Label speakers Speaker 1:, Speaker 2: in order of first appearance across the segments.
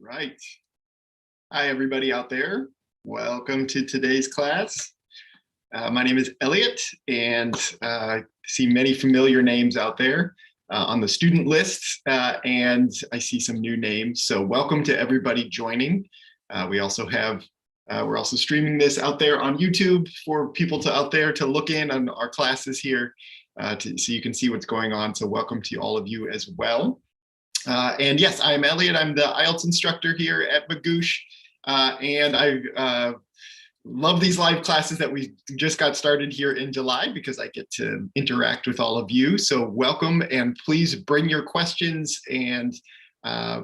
Speaker 1: Right. Hi, everybody out there. Welcome to today's class. My name is Elliot, and I see many familiar names out there on the student list, and I see some new names. So welcome to everybody joining. We're also streaming this out there on YouTube for people out there to look in on our classes here, so you can see what's going on. So welcome to all of you as well. And yes, I'm Elliot. I'm the IELTS instructor here at Magoosh, and I love these live classes that we just got started here in July because I get to interact with all of you. So welcome, and please bring your questions, and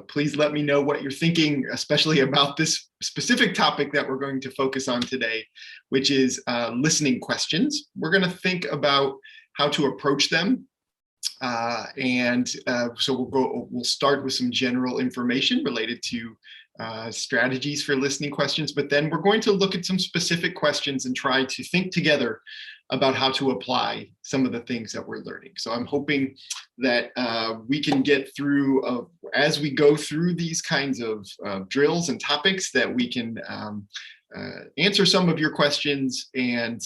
Speaker 1: please let me know what you're thinking, especially about this specific topic that we're going to focus on today, which is listening questions. We're going to think about how to approach them. So we'll start with some general information related to strategies for listening questions, but then we're going to look at some specific questions and try to think together about how to apply some of the things that we're learning. So I'm hoping that we can get through, as we go through these kinds of drills and topics, that we can answer some of your questions and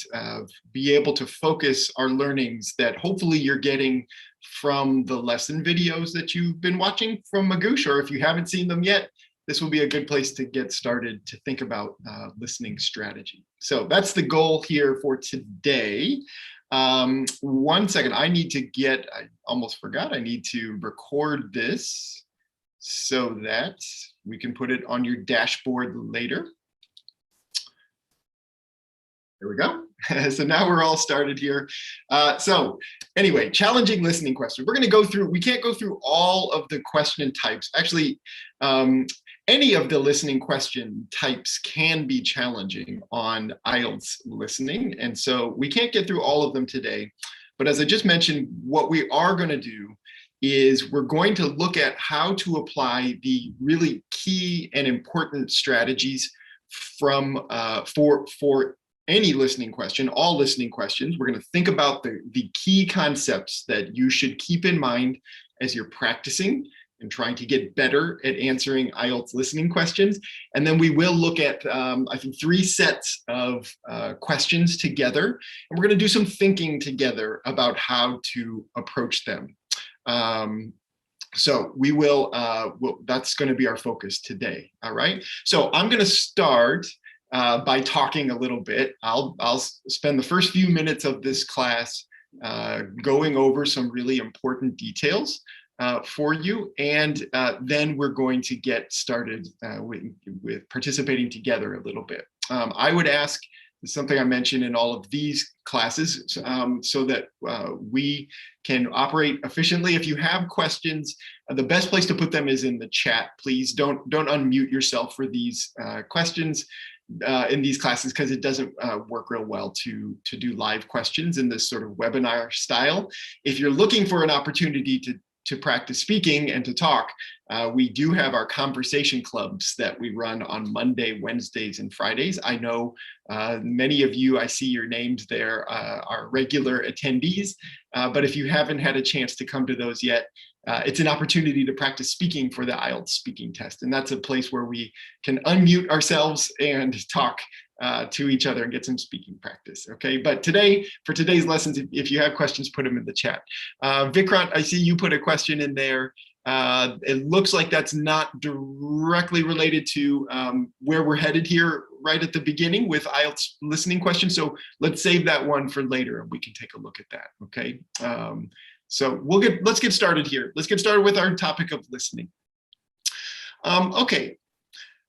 Speaker 1: be able to focus our learnings that hopefully you're getting from the lesson videos that you've been watching from Magoosh, or if you haven't seen them yet, this will be a good place to get started to think about listening strategy. So that's the goal here for today. 1 second, I almost forgot, I need to record this so that we can put it on your dashboard later. There we go. So now we're all started here. So anyway, challenging listening question. We're going to go through, we can't go through all of the question types. Actually, any of the listening question types can be challenging on IELTS listening. And so we can't get through all of them today. But as I just mentioned, what we are going to do is we're going to look at how to apply the really key and important strategies from for any listening question, all listening questions. We're going to think about the key concepts that you should keep in mind as you're practicing and trying to get better at answering IELTS listening questions. And then we will look at, I think, 3 sets of questions together. And we're going to do some thinking together about how to approach them. So we will, that's going to be our focus today. All right. So I'm going to start by talking a little bit. I'll spend the first few minutes of this class going over some really important details for you, and then we're going to get started with participating together a little bit. I would ask, something I mentioned in all of these classes, so that we can operate efficiently. If you have questions, the best place to put them is in the chat. Please don't unmute yourself for these questions in these classes, because it doesn't work real well to do live questions in this sort of webinar style. If you're looking for an opportunity to practice speaking and to talk, we do have our conversation clubs that we run on Monday, Wednesdays, and Fridays. I know many of you, I see your names there, are regular attendees, but if you haven't had a chance to come to those yet, it's an opportunity to practice speaking for the IELTS speaking test. And that's a place where we can unmute ourselves and talk to each other and get some speaking practice. Okay, but today, for today's lessons, if you have questions, put them in the chat. Vikrant, I see you put a question in there. It looks like that's not directly related to where we're headed here right at the beginning with IELTS listening questions. So let's save that one for later and we can take a look at that. Okay. So let's get started here. Let's get started with our topic of listening. Okay,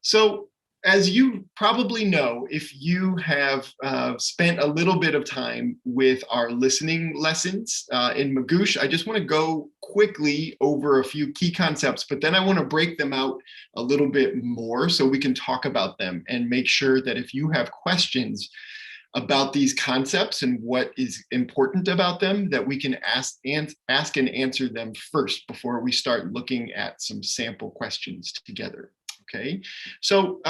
Speaker 1: so as you probably know, if you have spent a little bit of time with our listening lessons in Magoosh, I just want to go quickly over a few key concepts, but then I want to break them out a little bit more so we can talk about them and make sure that if you have questions about these concepts and what is important about them, that we can ask and answer them first before we start looking at some sample questions together. Okay, so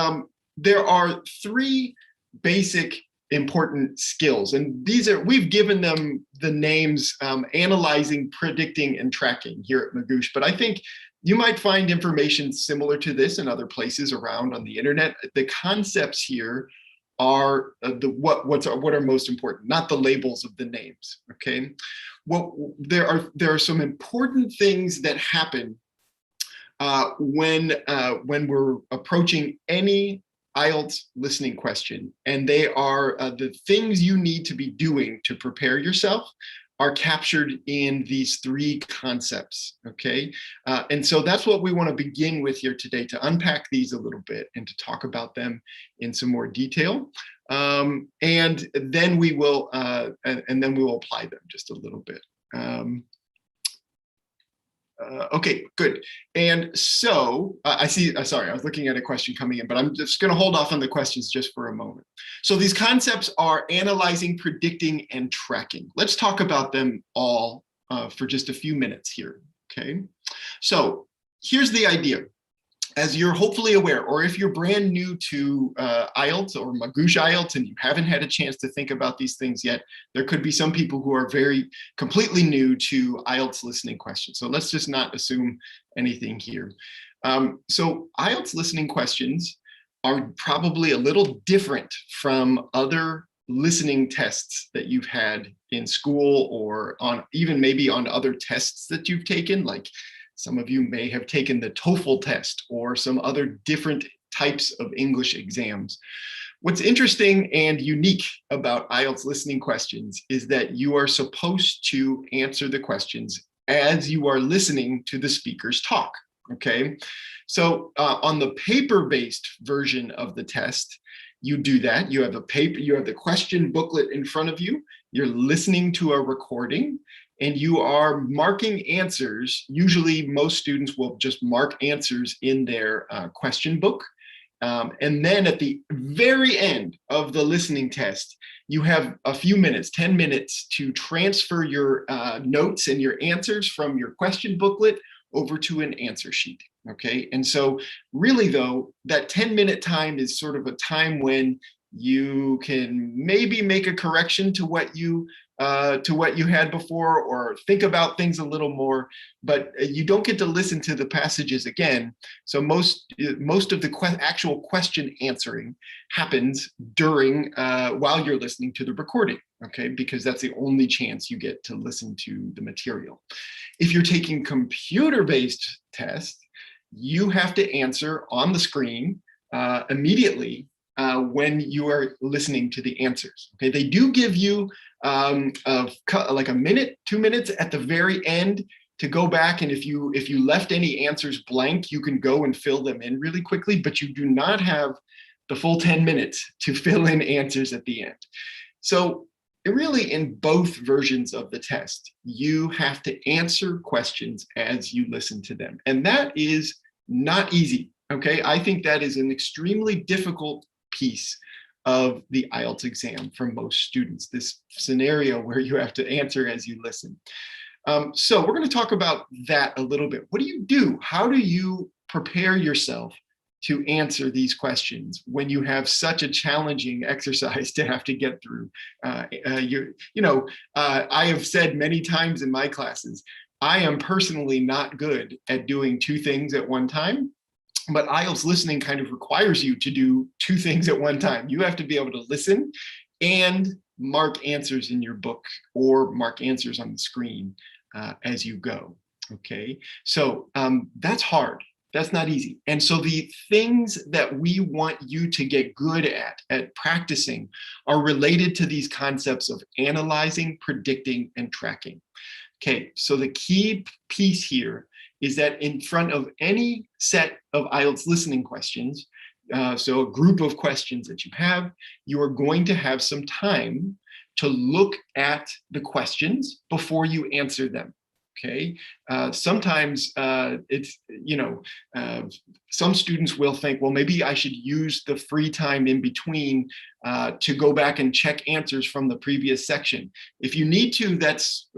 Speaker 1: there are 3 basic important skills, and we've given them the names analyzing, predicting, and tracking here at Magoosh, but I think You might find information similar to this in other places around on the internet. The concepts here are what are most important, not the labels of the names. Okay, there are some important things that happen when we're approaching any IELTS listening question, and they are the things you need to be doing to prepare yourself are captured in these three concepts, okay? And so that's what we want to begin with here today, to unpack these a little bit and to talk about them in some more detail. And then we will apply them just a little bit. Okay, good. And so I see, sorry, I was looking at a question coming in, but I'm just going to hold off on the questions just for a moment. So these concepts are analyzing, predicting, and tracking. Let's talk about them all for just a few minutes here, okay? So here's the idea. As you're hopefully aware, or if you're brand new to IELTS or Magoosh IELTS and you haven't had a chance to think about these things yet, there could be some people who are completely new to IELTS listening questions. So let's just not assume anything here. So IELTS listening questions are probably a little different from other listening tests that you've had in school, or even maybe on other tests that you've taken, like some of you may have taken the TOEFL test or some other different types of English exams. What's interesting and unique about IELTS listening questions is that you are supposed to answer the questions as you are listening to the speakers talk, okay? So on the paper-based version of the test, you do that. You have the question booklet in front of you, you're listening to a recording, and you are marking answers. Usually most students will just mark answers in their question book. And then at the very end of the listening test, you have a few minutes, 10 minutes, to transfer your notes and your answers from your question booklet over to an answer sheet, okay? And so really though, that 10-minute time is sort of a time when you can maybe make a correction to what you had before, or think about things a little more, but you don't get to listen to the passages again. So most of the actual question answering happens during while you're listening to the recording, okay? Because that's the only chance you get to listen to the material. If you're taking computer-based tests, you have to answer on the screen immediately when you are listening to the answers. Okay, they do give you like a minute, 2 minutes at the very end to go back, and if you left any answers blank, you can go and fill them in really quickly, but you do not have the full 10 minutes to fill in answers at the end. So really, in both versions of the test, you have to answer questions as you listen to them, and that is not easy. Okay, I think that is an extremely difficult piece of the IELTS exam for most students, this scenario where you have to answer as you listen. So we're going to talk about that a little bit. What do you do? How do you prepare yourself to answer these questions when you have such a challenging exercise to have to get through? I have said many times in my classes, I am personally not good at doing two things at one time. But IELTS listening kind of requires you to do two things at one time. You have to be able to listen and mark answers in your book or mark answers on the screen as you go, okay? So that's hard. That's not easy. And so the things that we want you to get good at practicing are related to these concepts of analyzing, predicting, and tracking. Okay, so the key piece here is that in front of any set of IELTS listening questions, so a group of questions that you are going to have some time to look at the questions before you answer them. Okay, sometimes some students will think, well, maybe I should use the free time in between to go back and check answers from the previous section. If you need to, that's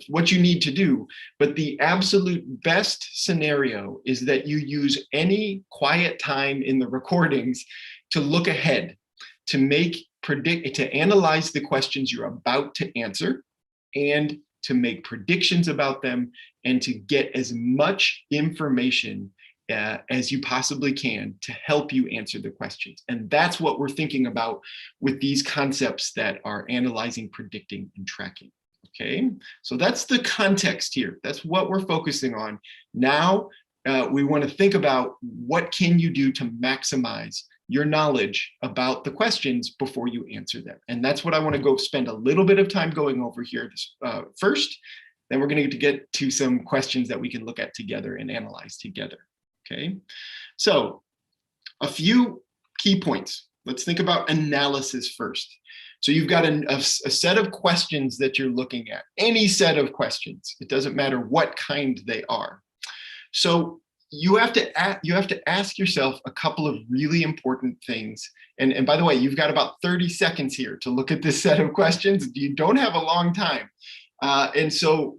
Speaker 1: what you need to do. But the absolute best scenario is that you use any quiet time in the recordings to look ahead, to analyze the questions you're about to answer, and to make predictions about them, and to get as much information as you possibly can to help you answer the questions. And that's what we're thinking about with these concepts that are analyzing, predicting, and tracking. Okay, so that's the context here. That's what we're focusing on. Now, we want to think about what can you do to maximize your knowledge about the questions before you answer them. And that's what I want to go spend a little bit of time going over here first. Then we're going to get to some questions that we can look at together and analyze together. Okay, so a few key points. Let's think about analysis first. So you've got a set of questions that you're looking at, any set of questions. It doesn't matter what kind they are. So you have to ask yourself a couple of really important things. And by the way, you've got about 30 seconds here to look at this set of questions. You don't have a long time. And so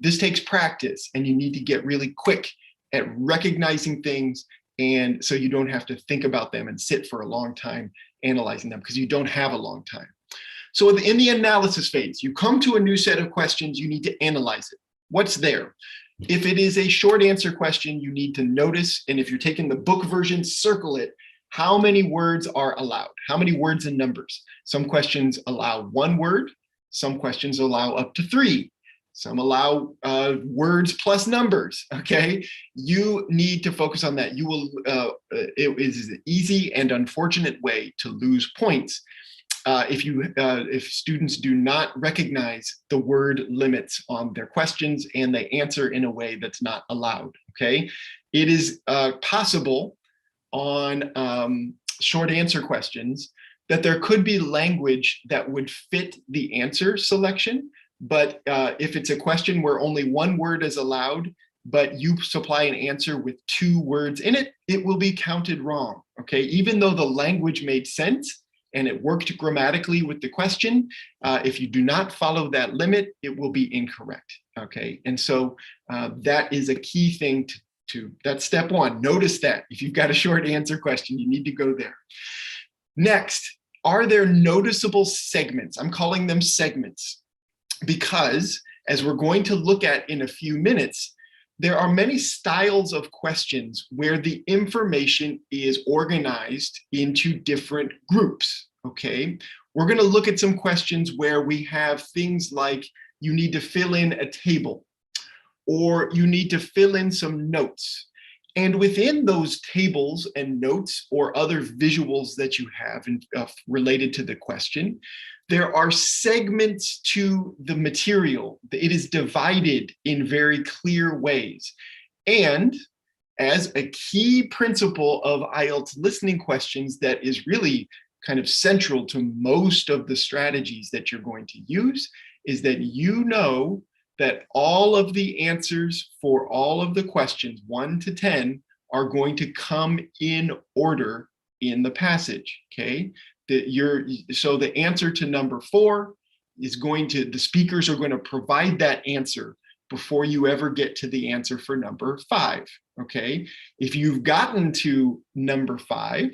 Speaker 1: this takes practice, and you need to get really quick at recognizing things, and so you don't have to think about them and sit for a long time analyzing them, because you don't have a long time. So in the analysis phase, you come to a new set of questions, you need to analyze it. What's there? If it is a short answer question, you need to notice, and if you're taking the book version, circle it, how many words are allowed, how many words and numbers. Some questions allow 1 word, some questions allow up to 3. Some allow words plus numbers, okay? You need to focus on that. You will, it is an easy and unfortunate way to lose points if students do not recognize the word limits on their questions and they answer in a way that's not allowed, okay? It is possible on short answer questions that there could be language that would fit the answer selection. But if it's a question where only 1 word is allowed, but you supply an answer with 2 words in it, it will be counted wrong, okay? Even though the language made sense and it worked grammatically with the question, if you do not follow that limit, it will be incorrect, okay? And so that is a key thing that's step 1. Notice that. If you've got a short answer question, you need to go there. Next, are there noticeable segments? I'm calling them segments, because as we're going to look at in a few minutes, there are many styles of questions where the information is organized into different groups, okay? We're going to look at some questions where we have things like you need to fill in a table, or you need to fill in some notes. And within those tables and notes or other visuals that you have related to the question, there are segments to the material. It is divided in very clear ways. And as a key principle of IELTS listening questions that is really kind of central to most of the strategies that you're going to use, is that you know that all of the answers for all of the questions, 1 to 10, are going to come in order in the passage, okay? So the answer to number 4 is the speakers are going to provide that answer before you ever get to the answer for number 5, okay? If you've gotten to number 5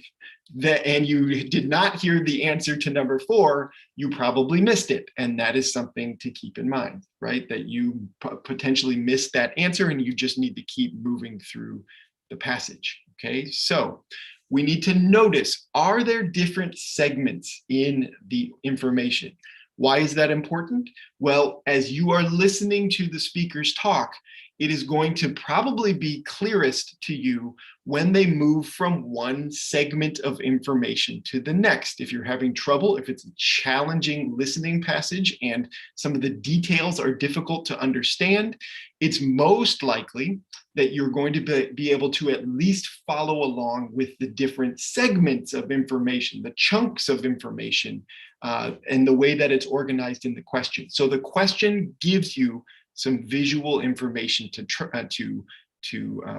Speaker 1: and you did not hear the answer to number 4, you probably missed it. And that is something to keep in mind, right? That you potentially missed that answer and you just need to keep moving through the passage, okay? So we need to notice, are there different segments in the information? Why is that important? Well, as you are listening to the speakers talk, it is going to probably be clearest to you when they move from one segment of information to the next. If you're having trouble, if it's a challenging listening passage and some of the details are difficult to understand, it's most likely that you're going to be able to at least follow along with the different segments of information, the chunks of information, and the way that it's organized in the question. So the question gives you some visual information to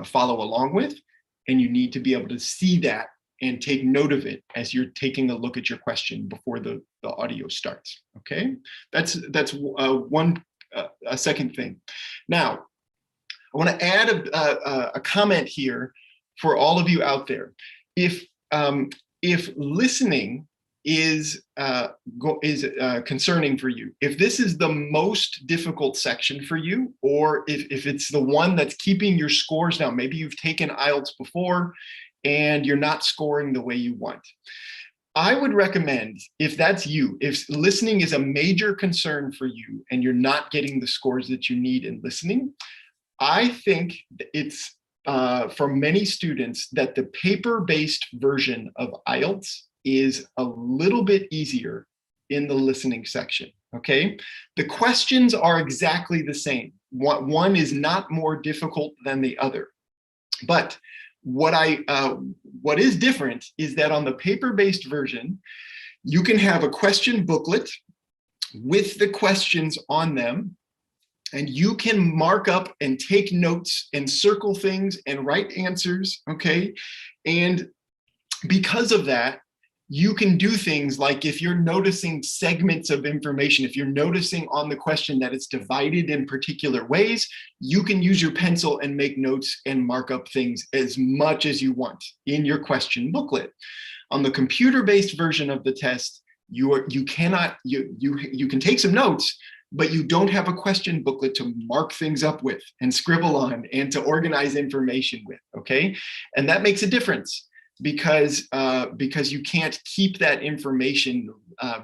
Speaker 1: follow along with, and you need to be able to see that and take note of it as you're taking a look at your question before the audio starts. Okay, that's a second thing. Now, I want to add a comment here for all of you out there. If listening is concerning for you. If this is the most difficult section for you, or if it's the one that's keeping your scores down, maybe you've taken IELTS before and you're not scoring the way you want. I would recommend, if that's you, if listening is a major concern for you and you're not getting the scores that you need in listening, I think it's for many students that the paper-based version of IELTS is a little bit easier in the listening section, okay? The questions are exactly the same. One is not more difficult than the other. But what is different is that on the paper-based version, you can have a question booklet with the questions on them, and you can mark up and take notes and circle things and write answers, okay? And because of that, you can do things like, if you're noticing segments of information, if you're noticing on the question that it's divided in particular ways, you can use your pencil and make notes and mark up things as much as you want in your question booklet. On the computer-based version of the test, you can take some notes, but you don't have a question booklet to mark things up with and scribble on and to organize information with, okay? And that makes a difference, because you can't keep that information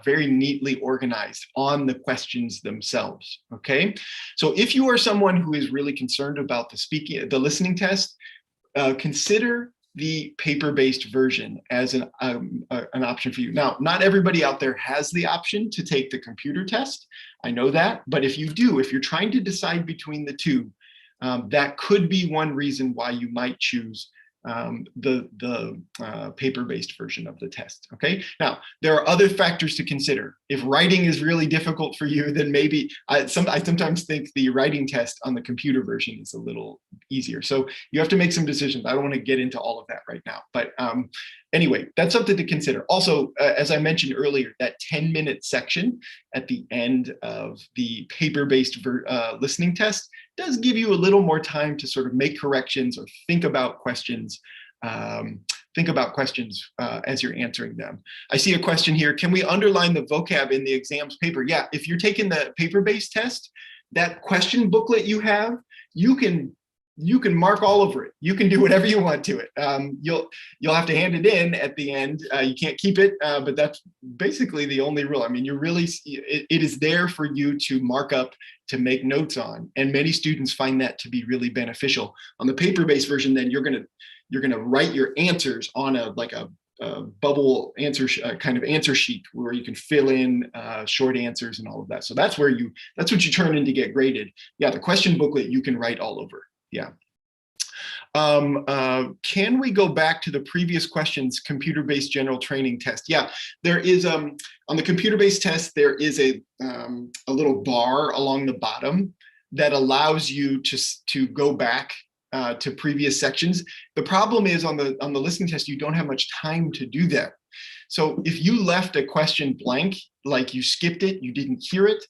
Speaker 1: very neatly organized on the questions themselves, okay? So if you are someone who is really concerned about the listening test, consider the paper-based version as an option for you. Now, not everybody out there has the option to take the computer test. I know that, but if you do, if you're trying to decide between the two, that could be one reason why you might choose the paper-based version of the test, okay? Now, there are other factors to consider. If writing is really difficult for you, then maybe, I sometimes think the writing test on the computer version is a little easier. So you have to make some decisions. I don't want to get into all of that right now, but anyway, that's something to consider. Also, as I mentioned earlier, that 10-minute section at the end of the paper-based listening test does give you a little more time to sort of make corrections or think about questions as you're answering them. I see a question here. Can we underline the vocab in the exams paper? Yeah, if you're taking the paper-based test, that question booklet you have, you can mark all over it. You can do whatever you want to it. You'll have to hand it in at the end. You can't keep it, but that's basically the only rule. I mean, it is there for you to mark up, to make notes on, and many students find that to be really beneficial. On the paper-based version, then you're gonna write your answers on a bubble answer kind of answer sheet where you can fill in short answers and all of that. So that's what you turn in to get graded. Yeah, the question booklet you can write all over. Yeah. Can we go back to the previous questions, computer-based general training test? Yeah, there is, on the computer-based test, there is a little bar along the bottom that allows you to go back to previous sections. The problem is on the listening test, you don't have much time to do that. So if you left a question blank, like you skipped it, you didn't hear it,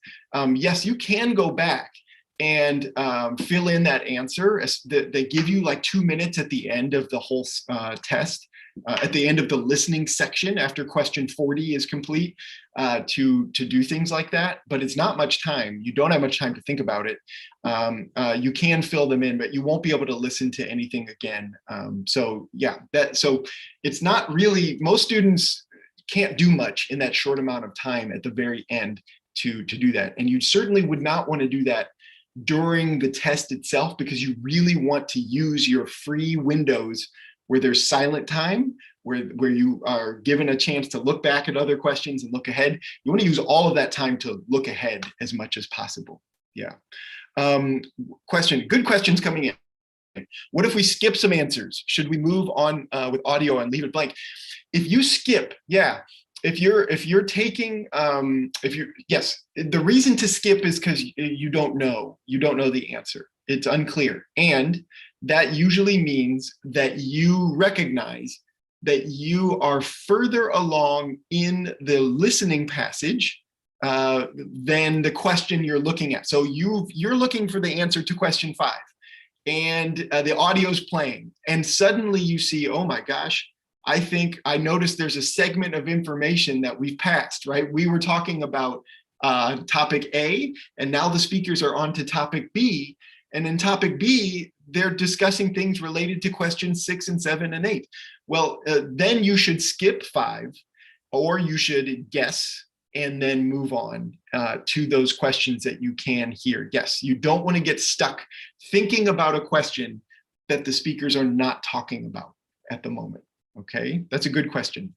Speaker 1: yes, you can go back and fill in that answer. They give you like 2 minutes at the end of the whole test, at the end of the listening section after question 40 is complete, to do things like that, but it's not much time. You don't have much time to think about it. You can fill them in, but you won't be able to listen to anything again. So yeah, so it's not really, most students can't do much in that short amount of time at the very end to do that. And you certainly would not want to do that during the test itself, because you really want to use your free windows where there's silent time, where you are given a chance to look back at other questions and look ahead. You want to use all of that time to look ahead as much as possible. Yeah. Good questions coming in. What if we skip some answers? Should we move on with audio and leave it blank? If you skip, yeah. If you're taking, yes, the reason to skip is because you don't know the answer. It's unclear. And that usually means that you recognize that you are further along in the listening passage than the question you're looking at. So you're looking for the answer to question 5, and the audio's playing, and suddenly you see, oh my gosh, I noticed there's a segment of information that we've passed, right? We were talking about topic A, and now the speakers are on to topic B. And in topic B, they're discussing things related to questions 6 and 7 and 8. Well, then you should skip 5, or you should guess and then move on to those questions that you can hear. Yes, you don't want to get stuck thinking about a question that the speakers are not talking about at the moment. Okay, that's a good question.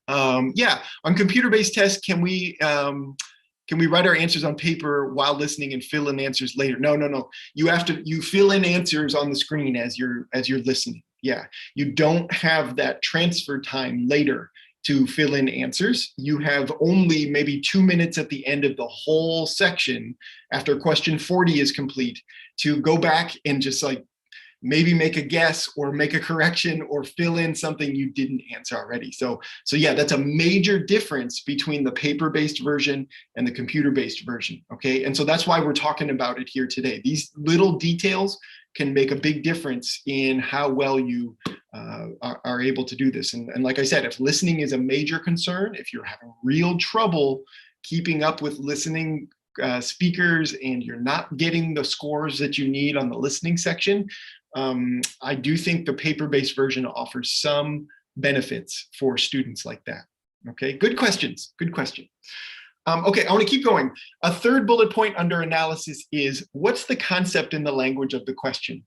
Speaker 1: Yeah, on computer-based tests, can we write our answers on paper while listening and fill in answers later? No. You fill in answers on the screen as you're listening. Yeah, you don't have that transfer time later to fill in answers. You have only maybe 2 minutes at the end of the whole section after question 40 is complete to go back and just like maybe make a guess or make a correction or fill in something you didn't answer already. So yeah, that's a major difference between the paper-based version and the computer-based version, okay? And so that's why we're talking about it here today. These little details can make a big difference in how well you are able to do this. And like I said, if listening is a major concern, if you're having real trouble keeping up with listening speakers and you're not getting the scores that you need on the listening section, I do think the paper-based version offers some benefits for students like that. Okay, good questions, good question. Okay, I want to keep going. A third bullet point under analysis is, what's the concept in the language of the question?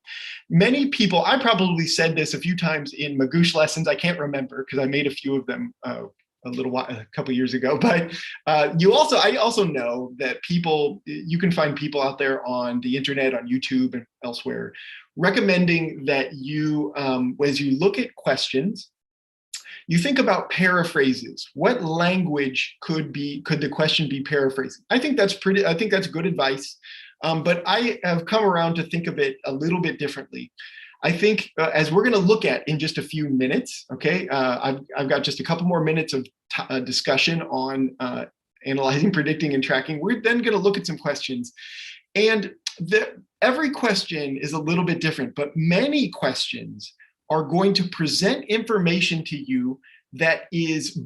Speaker 1: Many people, I probably said this a few times in Magoosh lessons, I can't remember because I made a few of them a couple years ago, but I also know that you can find people out there on the internet, on YouTube and elsewhere, recommending that you, as you look at questions, you think about paraphrases. What language could the question be paraphrasing? I think that's good advice, but I have come around to think of it a little bit differently. I think as we're going to look at in just a few minutes, okay, I've got just a couple more minutes of discussion on analyzing, predicting, and tracking. We're then going to look at some questions. And every question is a little bit different, but many questions are going to present information to you that is,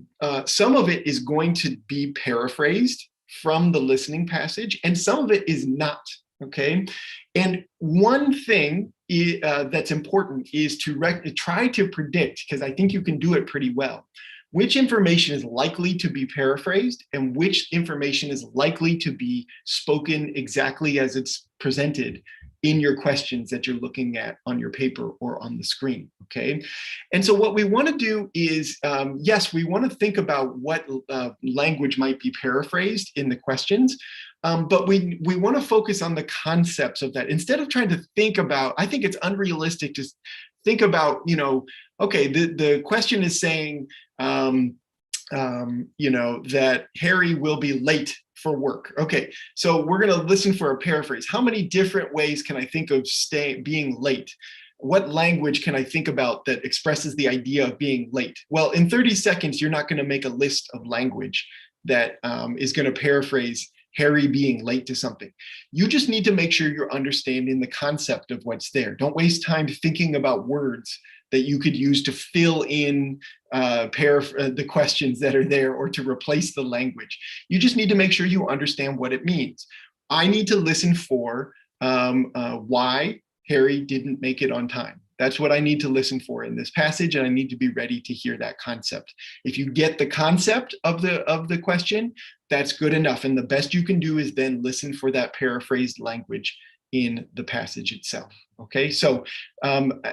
Speaker 1: some of it is going to be paraphrased from the listening passage, and some of it is not, okay? And one thing that's important is to try to predict, because I think you can do it pretty well, which information is likely to be paraphrased and which information is likely to be spoken exactly as it's presented in your questions that you're looking at on your paper or on the screen, okay? And so what we want to do is, yes, we want to think about what language might be paraphrased in the questions, but we want to focus on the concepts of that. Instead of trying to think about, I think it's unrealistic to think about, okay, the question is saying, that Harry will be late for work. Okay, so we're going to listen for a paraphrase. How many different ways can I think of being late? What language can I think about that expresses the idea of being late? Well, in 30 seconds, you're not going to make a list of language that is going to paraphrase Harry being late to something. You just need to make sure you're understanding the concept of what's there. Don't waste time thinking about words that you could use to fill in the questions that are there or to replace the language. You just need to make sure you understand what it means. I need to listen for why Harry didn't make it on time. That's what I need to listen for in this passage, and I need to be ready to hear that concept. If you get the concept of the question, that's good enough. And the best you can do is then listen for that paraphrased language in the passage itself. Okay, so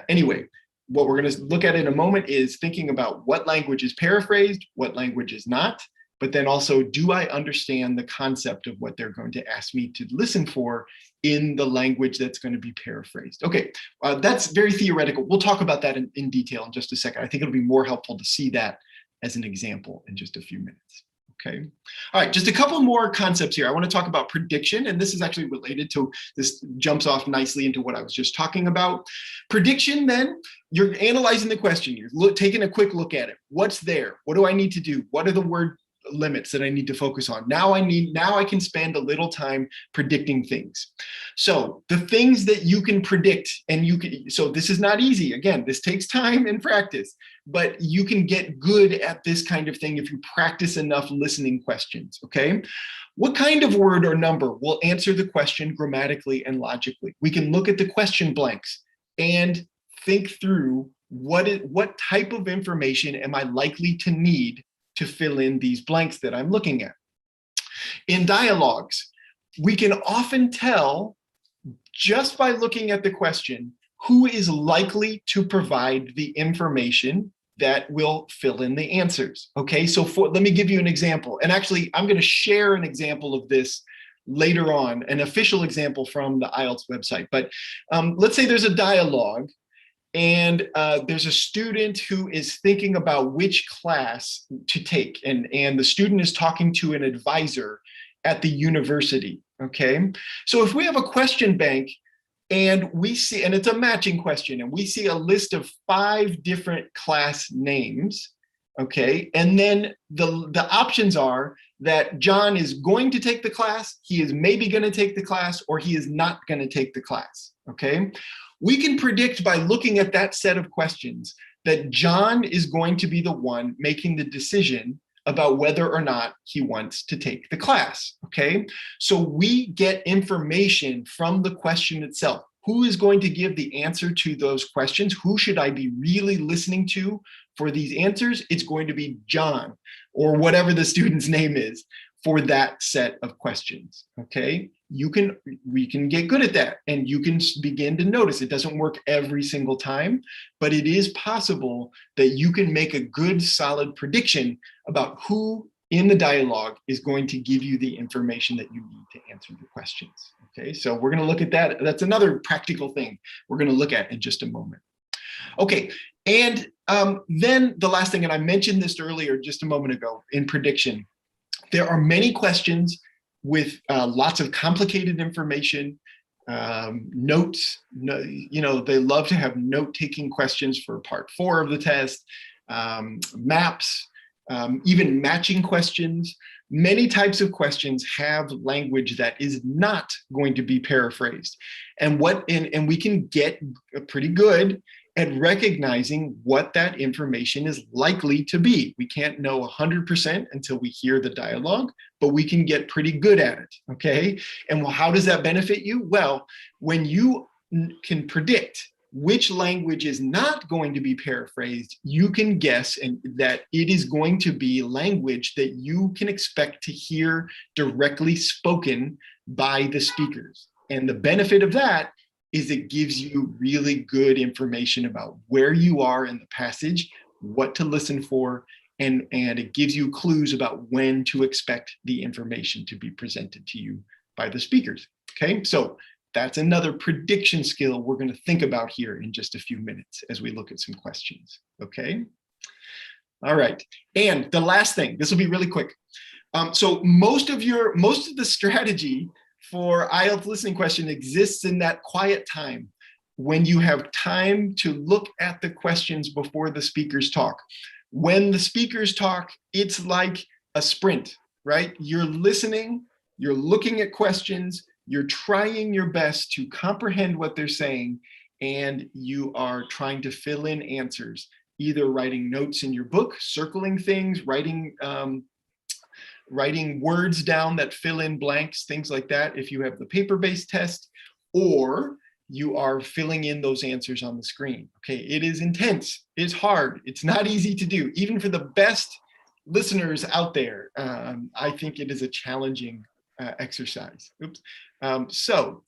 Speaker 1: anyway, what we're going to look at in a moment is thinking about what language is paraphrased, what language is not, but then also, do I understand the concept of what they're going to ask me to listen for in the language that's going to be paraphrased? Okay, that's very theoretical. We'll talk about that in detail in just a second. I think it'll be more helpful to see that as an example in just a few minutes. Okay. All right, just a couple more concepts here. I want to talk about prediction, and this is actually related to, this jumps off nicely into what I was just talking about. Prediction, then, you're analyzing the question. You're taking a quick look at it. What's there? What do I need to do? What are the limits that I need to focus on. Now I can spend a little time predicting things. So the things that you can predict, and so this is not easy. Again, this takes time and practice, but you can get good at this kind of thing if you practice enough listening questions, okay? What kind of word or number will answer the question grammatically and logically? We can look at the question blanks and think through what type of information am I likely to need to fill in these blanks that I'm looking at. In dialogues, we can often tell just by looking at the question who is likely to provide the information that will fill in the answers. Okay, so let me give you an example. And actually, I'm going to share an example of this later on, an official example from the IELTS website. But let's say there's a dialogue and there's a student who is thinking about which class to take, and the student is talking to an advisor at the university, okay? So if we have a question bank and we see, and it's a matching question, and we see a list of 5 different class names, okay? And then the options are that John is going to take the class, he is maybe gonna take the class, or he is not gonna take the class, okay? We can predict by looking at that set of questions that John is going to be the one making the decision about whether or not he wants to take the class, okay? So we get information from the question itself. Who is going to give the answer to those questions? Who should I be really listening to for these answers? It's going to be John, or whatever the student's name is, for that set of questions, okay? We can get good at that, and you can begin to notice it doesn't work every single time, but it is possible that you can make a good, solid prediction about who in the dialogue is going to give you the information that you need to answer the questions, okay? So we're gonna look at that. That's another practical thing we're gonna look at in just a moment. Okay, and then the last thing, and I mentioned this earlier just a moment ago in prediction, there are many questions with lots of complicated information, notes. They love to have note-taking questions for part 4 of the test, maps, even matching questions. Many types of questions have language that is not going to be paraphrased. And we can get pretty good at recognizing what that information is likely to be. We can't know 100% until we hear the dialogue, but we can get pretty good at it, okay? And how does that benefit you? Well, when you can predict which language is not going to be paraphrased, you can guess that it is going to be language that you can expect to hear directly spoken by the speakers. And the benefit of that is it gives you really good information about where you are in the passage, what to listen for, and it gives you clues about when to expect the information to be presented to you by the speakers, okay? So that's another prediction skill we're gonna think about here in just a few minutes as we look at some questions, okay? All right, and the last thing, this will be really quick. So most of the strategy for IELTS listening question exists in that quiet time when you have time to look at the questions before the speakers talk. When the speakers talk, it's like a sprint, right? You're listening, you're looking at questions, you're trying your best to comprehend what they're saying, and you are trying to fill in answers, either writing notes in your book, circling things, writing words down that fill in blanks, things like that, if you have the paper-based test, or you are filling in those answers on the screen. Okay, it is intense, it's hard, it's not easy to do. Even for the best listeners out there, I think it is a challenging exercise. Oops. So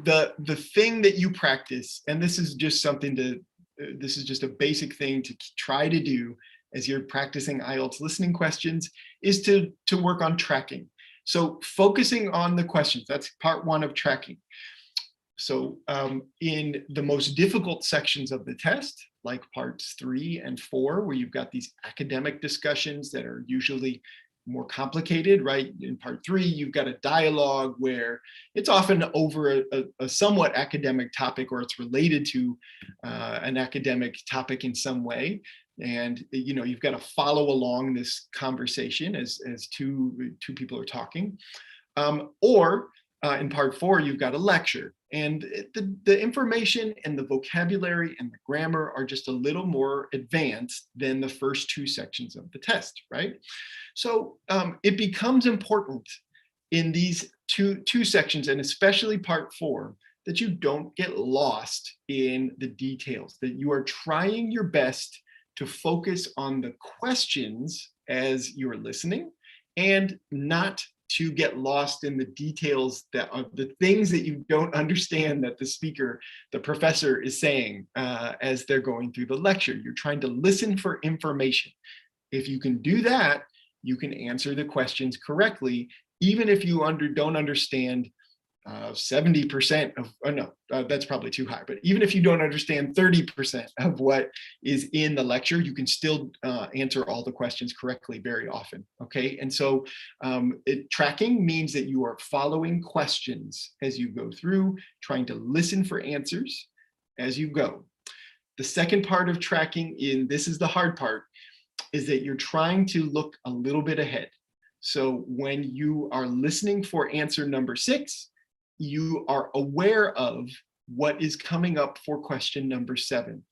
Speaker 1: the thing that you practice, and this is just this is just a basic thing to try to do as you're practicing IELTS listening questions, is to work on tracking. So focusing on the questions, that's part 1 of tracking. So in the most difficult sections of the test, like parts 3 and 4, where you've got these academic discussions that are usually more complicated, right? In part 3, you've got a dialogue where it's often over a somewhat academic topic, or it's related to an academic topic in some way. And you've got to follow along this conversation as two people are talking. Or in part 4, you've got a lecture, and the information and the vocabulary and the grammar are just a little more advanced than the first 2 sections of the test, right? So it becomes important in these two sections, and especially part 4, that you don't get lost in the details, that you are trying your best to focus on the questions as you're listening, and not to get lost in the details that are the things that you don't understand that the professor is saying as they're going through the lecture. You're trying to listen for information. If you can do that, you can answer the questions correctly, even if you don't understand 70% of, oh no, that's probably too high, but even if you don't understand 30% of what is in the lecture, you can still answer all the questions correctly very often, okay? And so tracking means that you are following questions as you go through, trying to listen for answers as you go. The second part of tracking, this is the hard part, is that you're trying to look a little bit ahead. So when you are listening for answer number 6, you are aware of what is coming up for question number 7.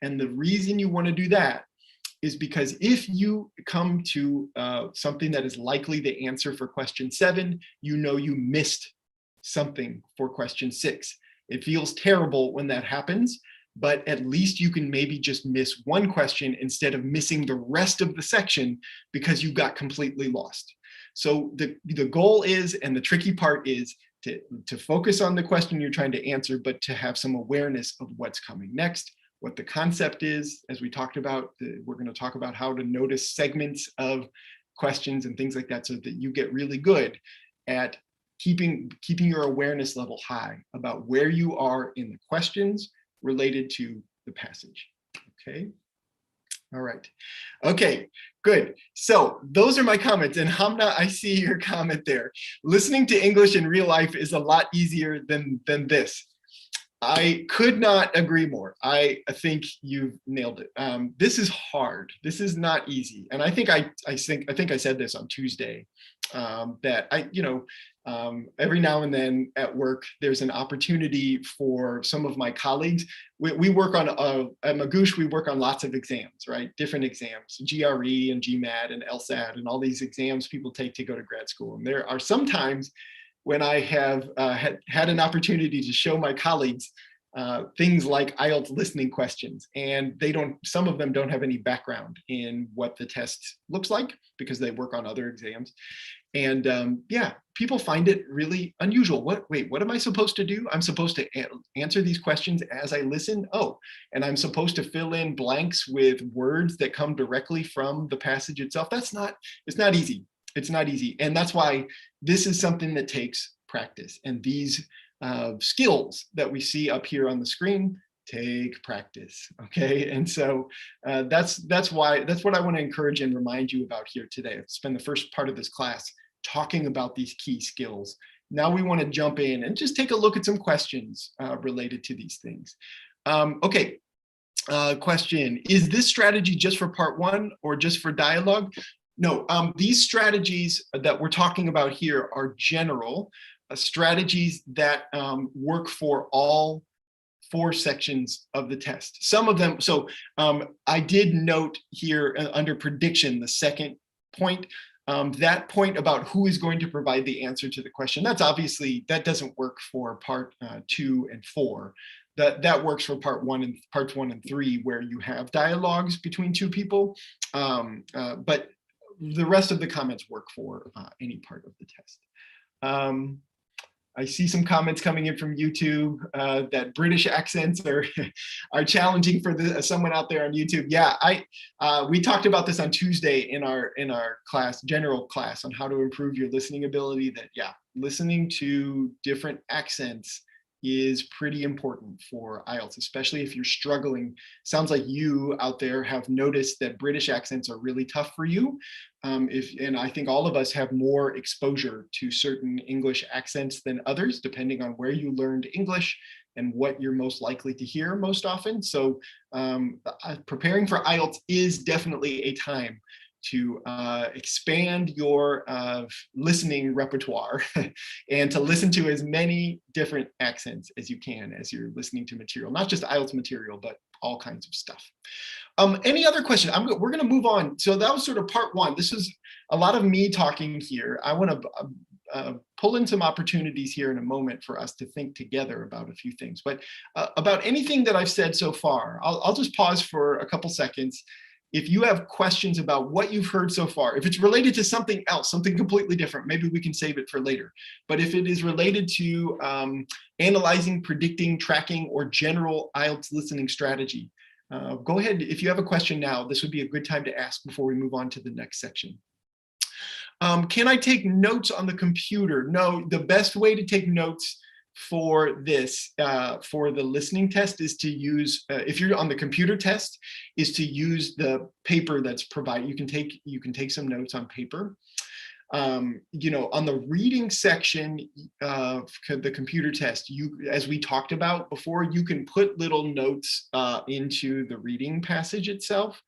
Speaker 1: And the reason you want to do that is because if you come to something that is likely the answer for question 7, you know you missed something for question 6. It feels terrible when that happens, but at least you can maybe just miss one question instead of missing the rest of the section because you got completely lost. So the goal is, and the tricky part is, to focus on the question you're trying to answer, but to have some awareness of what's coming next, what the concept is. As we talked about, we're going to talk about how to notice segments of questions and things like that, so that you get really good at keeping your awareness level high about where you are in the questions related to the passage. Okay. All right. Okay, good. So those are my comments. And Hamna, I see your comment there. Listening to English in real life is a lot easier than this. I could not agree more. I think you've nailed it. This is hard. This is not easy. And I think I said this on Tuesday, that every now and then at work, there's an opportunity for some of my colleagues. We work on, at Magoosh, we work on lots of exams, right? Different exams, GRE and GMAT and LSAT and all these exams people take to go to grad school. And there are some times when I have had an opportunity to show my colleagues things like IELTS listening questions, and some of them don't have any background in what the test looks like because they work on other exams. And yeah, people find it really unusual. Wait, what am I supposed to do? I'm supposed to answer these questions as I listen? Oh, and I'm supposed to fill in blanks with words that come directly from the passage itself? It's not easy. It's not easy. And that's why this is something that takes practice. And these skills that we see up here on the screen take practice. Okay. And so that's what I want to encourage and remind you about here today. I've spent the first part of this class talking about these key skills. Now we want to jump in and just take a look at some questions related to these things. Okay. Question, is this strategy just for part 1 or just for dialogue? No, these strategies that we're talking about here are general strategies that work for all 4 sections of the test. Some of them, so I did note here under prediction, the second point, that point about who is going to provide the answer to the question, that doesn't work for part 2 and 4. That works for parts 1 and 3, where you have dialogues between 2 people. But the rest of the comments work for any part of the test. I see some comments coming in from YouTube that British accents are challenging for someone out there on YouTube. Yeah, we talked about this on Tuesday in our class, general class, on how to improve your listening ability. That yeah, listening to different accents is pretty important for IELTS, especially if you're struggling. Sounds like you out there have noticed that British accents are really tough for you. And I think all of us have more exposure to certain English accents than others, depending on where you learned English and what you're most likely to hear most often. So preparing for IELTS is definitely a time to expand your listening repertoire and to listen to as many different accents as you can as you're listening to material, not just IELTS material, but all kinds of stuff. Any other questions? We're going to move on. So that was sort of part one. This is a lot of me talking here. I want to pull in some opportunities here in a moment for us to think together about a few things. But about anything that I've said so far, I'll just pause for a couple seconds. If you have questions about what you've heard so far, if it's related to something else, something completely different, maybe we can save it for later. But if it is related to analyzing, predicting, tracking, or general IELTS listening strategy, go ahead. If you have a question now, this would be a good time to ask before we move on to the next section. Can I take notes on the computer? No, the best way to take notes for this, for the listening test is to use, if you're on the computer test, is to use the paper that's provided. You can take some notes on paper. You know, on the reading section of the computer test, as we talked about before, you can put little notes into the reading passage itself.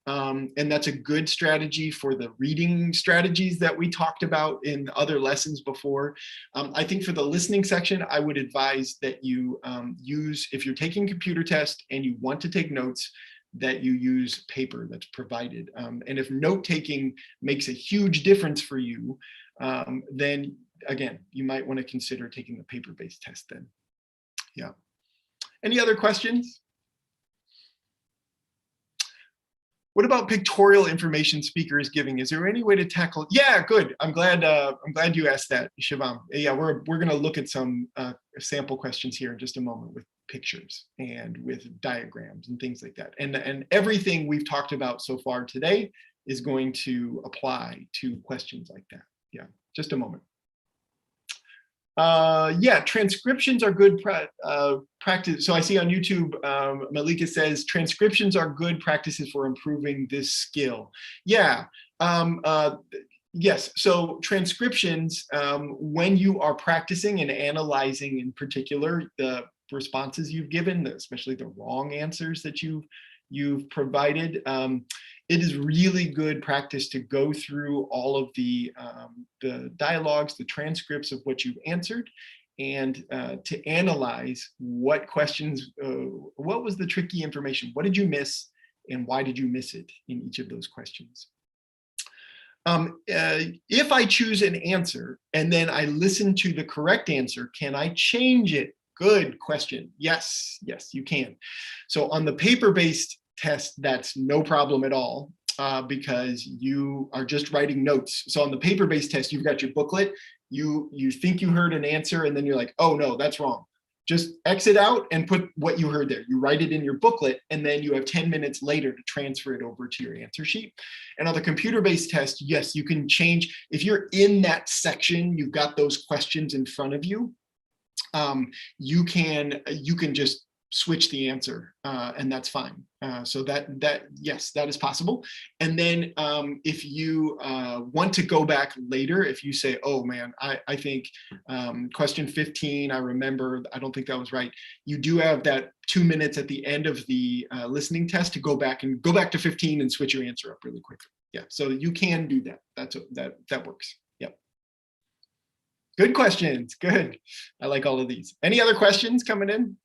Speaker 1: And that's a good strategy for the reading strategies that we talked about in other lessons before. I think for the listening section, I would advise that you use, if you're taking computer test and you want to take notes, that you use paper that's provided. And if note-taking makes a huge difference for you, then again, you might want to consider taking the paper-based test then. Yeah. Any other questions? What about pictorial information speaker is giving? Is there any way to tackle? Yeah, good. I'm glad you asked that, Shivam. Yeah, we're going to look at some sample questions here in just a moment with pictures and with diagrams and things like that. And everything we've talked about so far today is going to apply to questions like that. Yeah, just a moment. Yeah, transcriptions are good practice. So I see on YouTube, Malika says, transcriptions are good practices for improving this skill. Yeah, yes, so transcriptions, when you are practicing and analyzing in particular the responses you've given, especially the wrong answers that you've provided, it is really good practice to go through all of the dialogues, the transcripts of what you've answered, and to analyze what questions, what was the tricky information, what did you miss, and why did you miss it in each of those questions. If I choose an answer and then I listen to the correct answer, can I change it? Good question. Yes, yes, you can. So on the paper-based test, that's no problem at all because you are just writing notes. So on the paper-based test, you've got your booklet, you think you heard an answer and then you're like, oh no, that's wrong. Just exit out and put what you heard there. You write it in your booklet and then you have 10 minutes later to transfer it over to your answer sheet. And on the computer-based test, yes, you can change. If you're in that section, you've got those questions in front of you, you can just switch the answer and that's fine. So yes, that is possible. And then if you want to go back later, if you say, oh man, I think question 15, I remember, I don't think that was right. You do have that 2 minutes at the end of the listening test to go back to 15 and switch your answer up really quickly. Yeah, so you can do that. That works. Yep. Good questions, good. I like all of these. Any other questions coming in?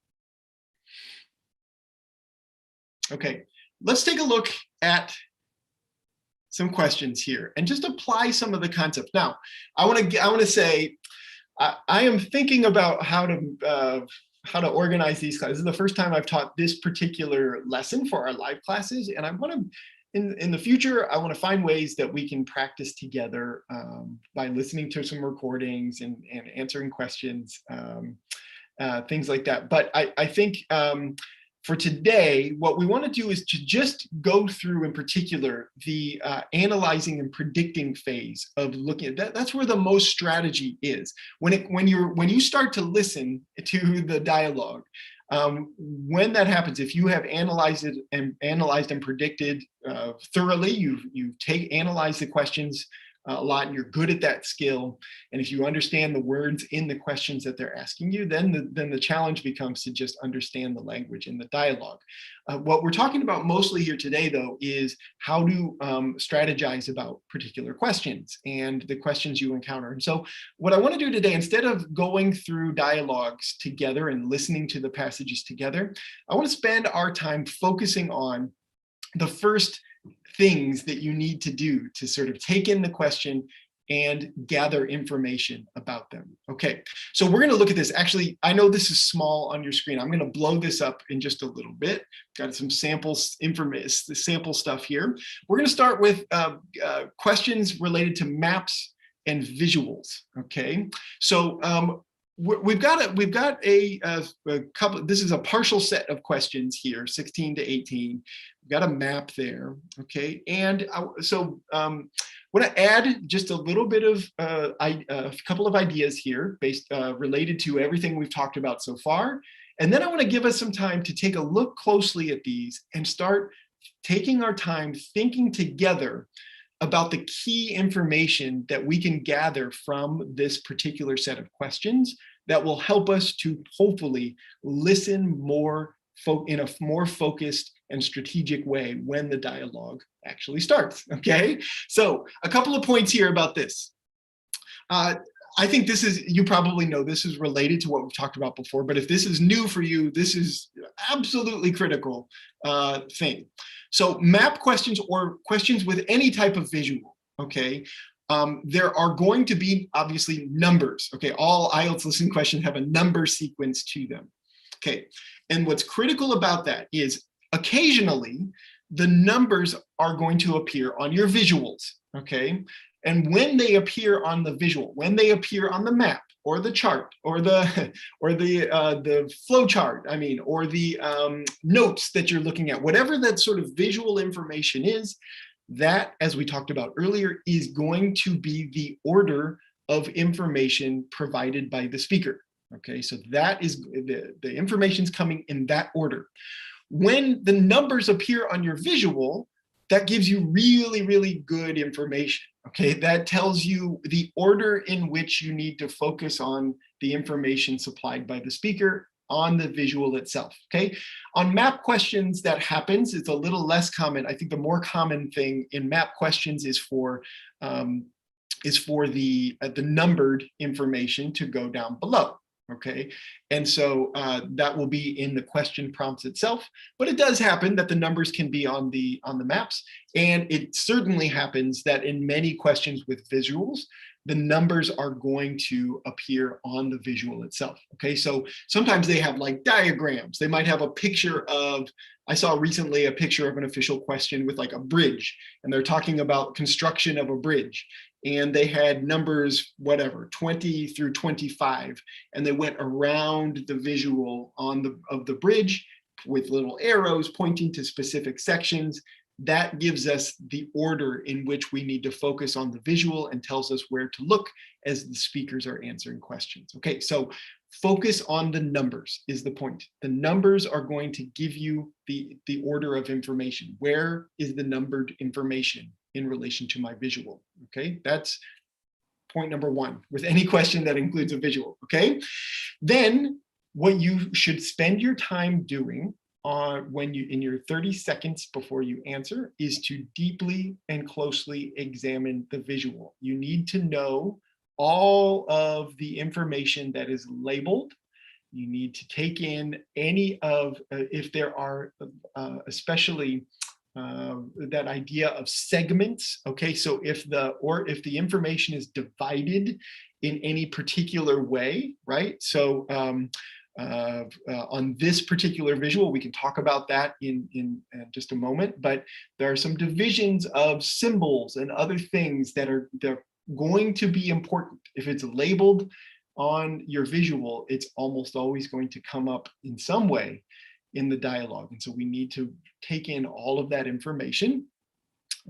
Speaker 1: Okay, let's take a look at some questions here and just apply some of the concepts. Now, I want to say, I am thinking about how to organize these classes. This is the first time I've taught this particular lesson for our live classes, and I want to, in the future, I want to find ways that we can practice together by listening to some recordings and answering questions, things like that. But I think For today, what we want to do is to just go through, in particular, the analyzing and predicting phase of looking at that. That's where the most strategy is. When you start to listen to the dialogue, when that happens, if you have analyzed and predicted thoroughly, you've analyzed the questions a lot, and you're good at that skill. And if you understand the words in the questions that they're asking you, then the challenge becomes to just understand the language in the dialogue. What we're talking about mostly here today, though, is how to strategize about particular questions and the questions you encounter. And so what I want to do today, instead of going through dialogues together and listening to the passages together, I want to spend our time focusing on the first things that you need to do to sort of take in the question and gather information about them. Okay, so we're going to look at this. Actually, I know this is small on your screen. I'm going to blow this up in just a little bit. Got some samples, sample stuff here. We're going to start with questions related to maps and visuals. Okay, so we've got a couple. This is a partial set of questions here, 16 to 18. We've got a map there, okay? And so I want to add just a little bit of a couple of ideas here based related to everything we've talked about so far. And then I want to give us some time to take a look closely at these and start taking our time thinking together about the key information that we can gather from this particular set of questions that will help us to hopefully listen more in a more focused and strategic way when the dialogue actually starts, okay? So a couple of points here about this. I think this is, you probably know this is related to what we've talked about before, but if this is new for you, this is absolutely critical thing. So map questions or questions with any type of visual, okay? There are going to be obviously numbers, okay? All IELTS listening questions have a number sequence to them, okay? And what's critical about that is occasionally the numbers are going to appear on your visuals, okay? And when they appear on the visual, when they appear on the map or the chart or the flow chart, I mean, or the notes that you're looking at, whatever that sort of visual information is, that, as we talked about earlier, is going to be the order of information provided by the speaker. Okay, so that is the information's coming in that order. When the numbers appear on your visual, that gives you really, really good information. Okay, that tells you the order in which you need to focus on the information supplied by the speaker on the visual itself. Okay, on map questions that happens, it's a little less common. I think the more common thing in map questions is for the numbered information to go down below. Okay, and so that will be in the question prompts itself, but it does happen that the numbers can be on the maps, and it certainly happens that in many questions with visuals, the numbers are going to appear on the visual itself. Okay, so sometimes they have like diagrams. They might have a picture of, I saw recently a picture of an official question with like a bridge, and they're talking about construction of a bridge. And they had numbers, whatever, 20 through 25, and they went around the visual of the bridge with little arrows pointing to specific sections. That gives us the order in which we need to focus on the visual and tells us where to look as the speakers are answering questions. Okay, so focus on the numbers is the point. The numbers are going to give you the order of information. Where is the numbered information in relation to my visual? Okay, that's point number one with any question that includes a visual. Okay, then what you should spend your time doing when you in your 30 seconds before you answer is to deeply and closely examine the visual. You need to know all of the information that is labeled. You need to take in any of, if there are especially that idea of segments. Okay, so if the information is divided in any particular way, right? So on this particular visual, we can talk about that in just a moment, but there are some divisions of symbols and other things that are going to be important. If it's labeled on your visual, it's almost always going to come up in some way in the dialogue. And so we need to take in all of that information,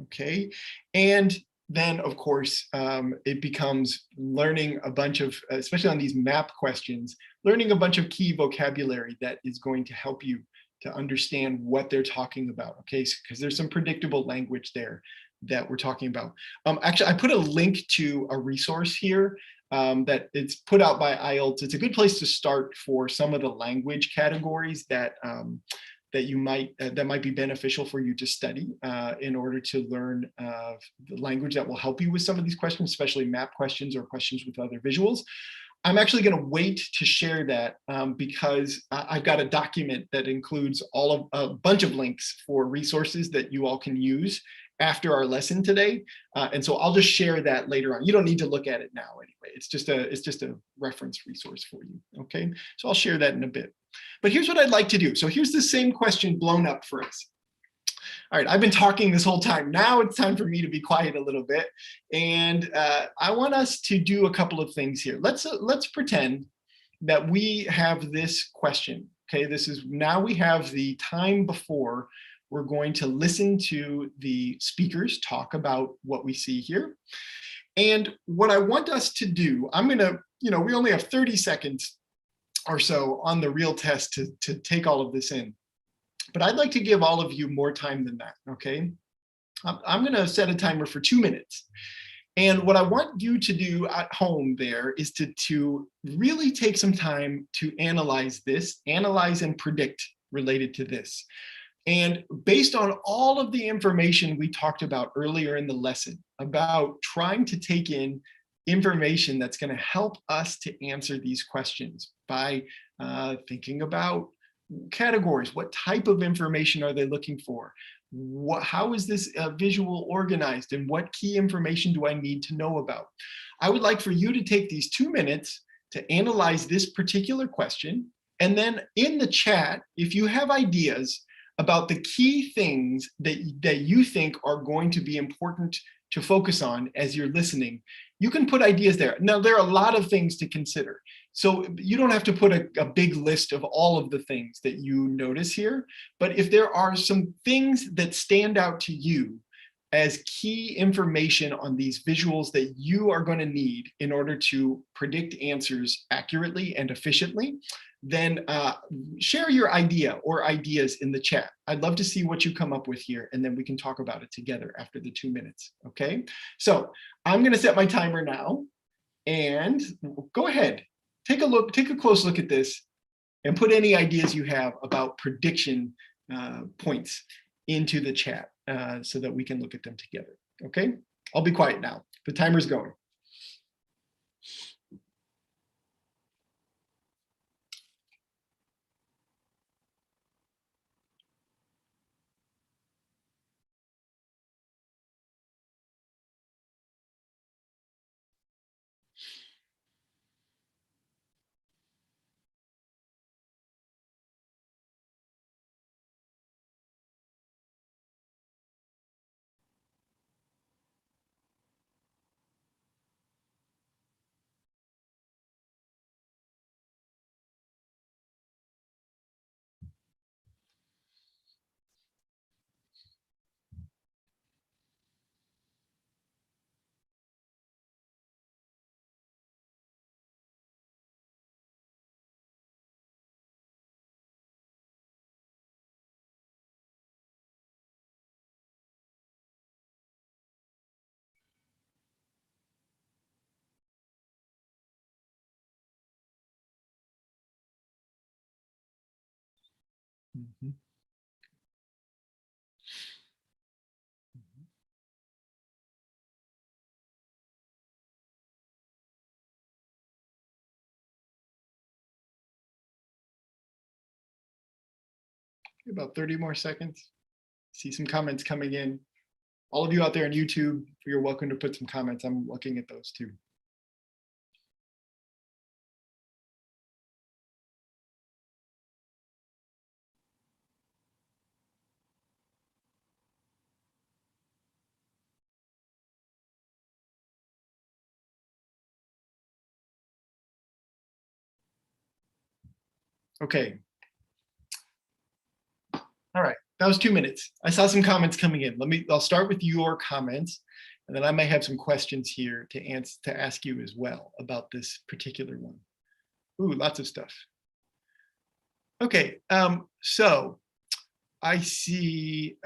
Speaker 1: okay? And then, of course, it becomes learning a bunch of, especially on these map questions, learning a bunch of key vocabulary that is going to help you to understand what they're talking about, okay? Because there's some predictable language there that we're talking about. Actually, I put a link to a resource here that it's put out by IELTS. It's a good place to start for some of the language categories that that might be beneficial for you to study in order to learn the language that will help you with some of these questions, especially map questions or questions with other visuals. I'm actually going to wait to share that because I've got a document that includes a bunch of links for resources that you all can use after our lesson today. And so I'll just share that later on. You don't need to look at it now anyway. It's just a reference resource for you, okay? So I'll share that in a bit. But here's what I'd like to do. So here's the same question blown up for us. All right, I've been talking this whole time. Now it's time for me to be quiet a little bit. And I want us to do a couple of things here. Let's pretend that we have this question, okay? Now we have the time before we're going to listen to the speakers talk about what we see here. And what I want us to do, we only have 30 seconds or so on the real test to take all of this in. But I'd like to give all of you more time than that, okay? I'm gonna set a timer for 2 minutes. And what I want you to do at home there is to really take some time to analyze and predict related to this. And based on all of the information we talked about earlier in the lesson about trying to take in information that's going to help us to answer these questions by thinking about categories. What type of information are they looking for? How is this visual organized, and what key information do I need to know about? I would like for you to take these 2 minutes to analyze this particular question. And then in the chat, if you have ideas about the key things that you think are going to be important to focus on as you're listening, you can put ideas there. Now, there are a lot of things to consider. So you don't have to put a big list of all of the things that you notice here, but if there are some things that stand out to you as key information on these visuals that you are going to need in order to predict answers accurately and efficiently, then share your idea or ideas in the chat. I'd love to see what you come up with here, and then we can talk about it together after the 2 minutes, okay? So I'm gonna set my timer now, and go ahead, take a close look at this, and put any ideas you have about prediction points into the chat so that we can look at them together, okay? I'll be quiet now. The timer's going. Mhm. About 30 more seconds. See some comments coming in. All of you out there on YouTube, you're welcome to put some comments. I'm looking at those too. Okay. All right, that was 2 minutes. I saw some comments coming in. I'll start with your comments, and then I might have some questions here to ask you as well about this particular one. Ooh, lots of stuff. Okay, so I see,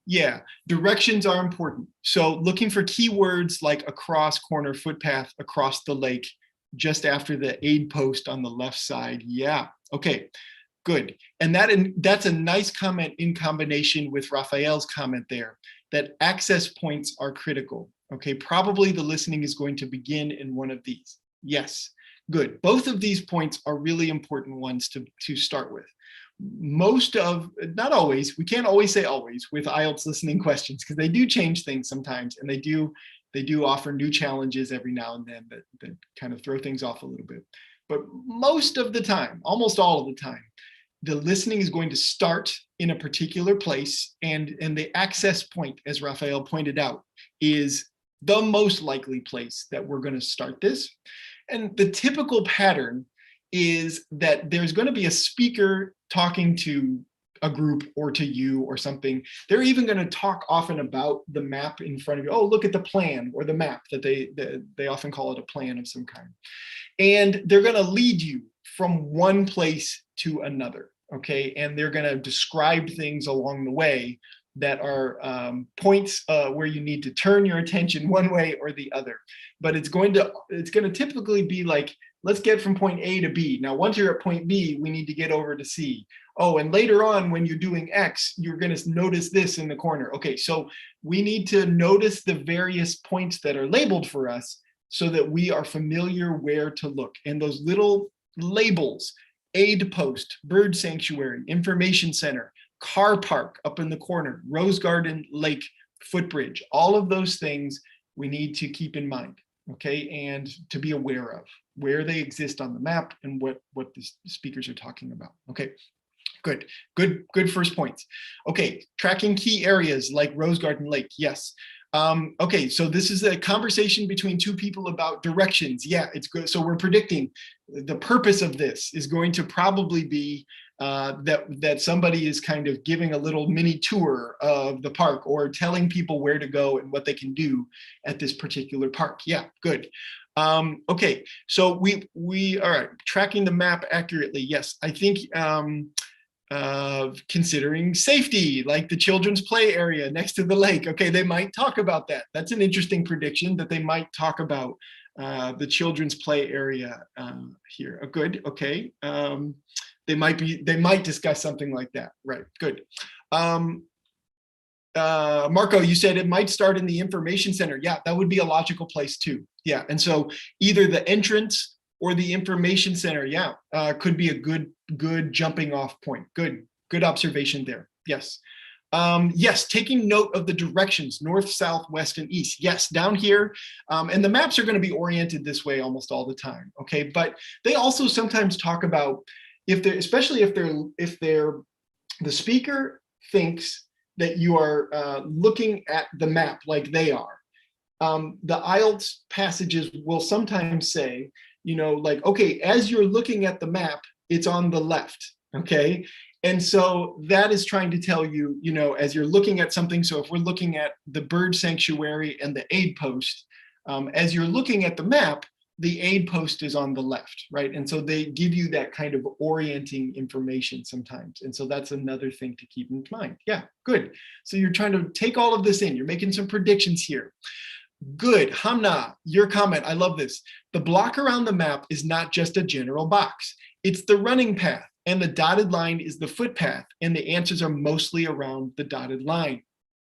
Speaker 1: yeah, directions are important. So looking for keywords like across, corner, footpath, across the lake, just after the aid post on the left side. Yeah, okay, good. And that's a nice comment in combination with Raphael's comment there, that access points are critical. Okay, probably the listening is going to begin in one of these. Yes, good. Both of these points are really important ones to start with. Most of, not always, we can't always say always with IELTS listening questions, because they do change things sometimes, and they do offer new challenges every now and then that kind of throw things off a little bit. But most of the time, almost all of the time, the listening is going to start in a particular place, and the access point, as Raphael pointed out, is the most likely place that we're going to start this. And the typical pattern is that there's going to be a speaker talking to a group or to you or something. They're even going to talk often about the map in front of you. Oh, look at the plan or the map, that they often call it a plan of some kind. And they're going to lead you from one place to another, okay? And they're going to describe things along the way that are points where you need to turn your attention one way or the other. But it's going to typically be like, let's get from point A to B. Now, once you're at point B, we need to get over to C. Oh, and later on, when you're doing X, you're going to notice this in the corner. Okay, so we need to notice the various points that are labeled for us so that we are familiar where to look. And those little labels, aid post, bird sanctuary, information center, car park up in the corner, rose garden, lake, footbridge, all of those things we need to keep in mind, okay, and to be aware of where they exist on the map and what the speakers are talking about. Okay, good first points. Okay, tracking key areas like Rose Garden Lake, yes. Okay, so this is a conversation between two people about directions. Yeah, it's good. So we're predicting the purpose of this is going to probably be that somebody is kind of giving a little mini tour of the park or telling people where to go and what they can do at this particular park. Yeah, good. Okay, so we all right, tracking the map accurately. Yes, I think considering safety, like the children's play area next to the lake. Okay, they might talk about that. That's an interesting prediction, that they might talk about the children's play area here. Good, okay. They might discuss something like that, right, good. Marco, you said it might start in the information center. Yeah, that would be a logical place too. Yeah, and so either the entrance or the information center, yeah, could be a good jumping off point. Good observation there. Yes. Yes, taking note of the directions, north, south, west, and east. Yes, down here, and the maps are going to be oriented this way almost all the time. Okay, but they also sometimes talk about especially if the speaker thinks that you are looking at the map like they are. The IELTS passages will sometimes say, like, okay, as you're looking at the map, it's on the left, okay? And so that is trying to tell you, as you're looking at something, so if we're looking at the bird sanctuary and the aid post, as you're looking at the map, the aid post is on the left, right? And so they give you that kind of orienting information sometimes. And so that's another thing to keep in mind. Yeah, good. So you're trying to take all of this in. You're making some predictions here. Good. Hamna, your comment, I love this. The block around the map is not just a general box. It's the running path, and the dotted line is the footpath, and the answers are mostly around the dotted line.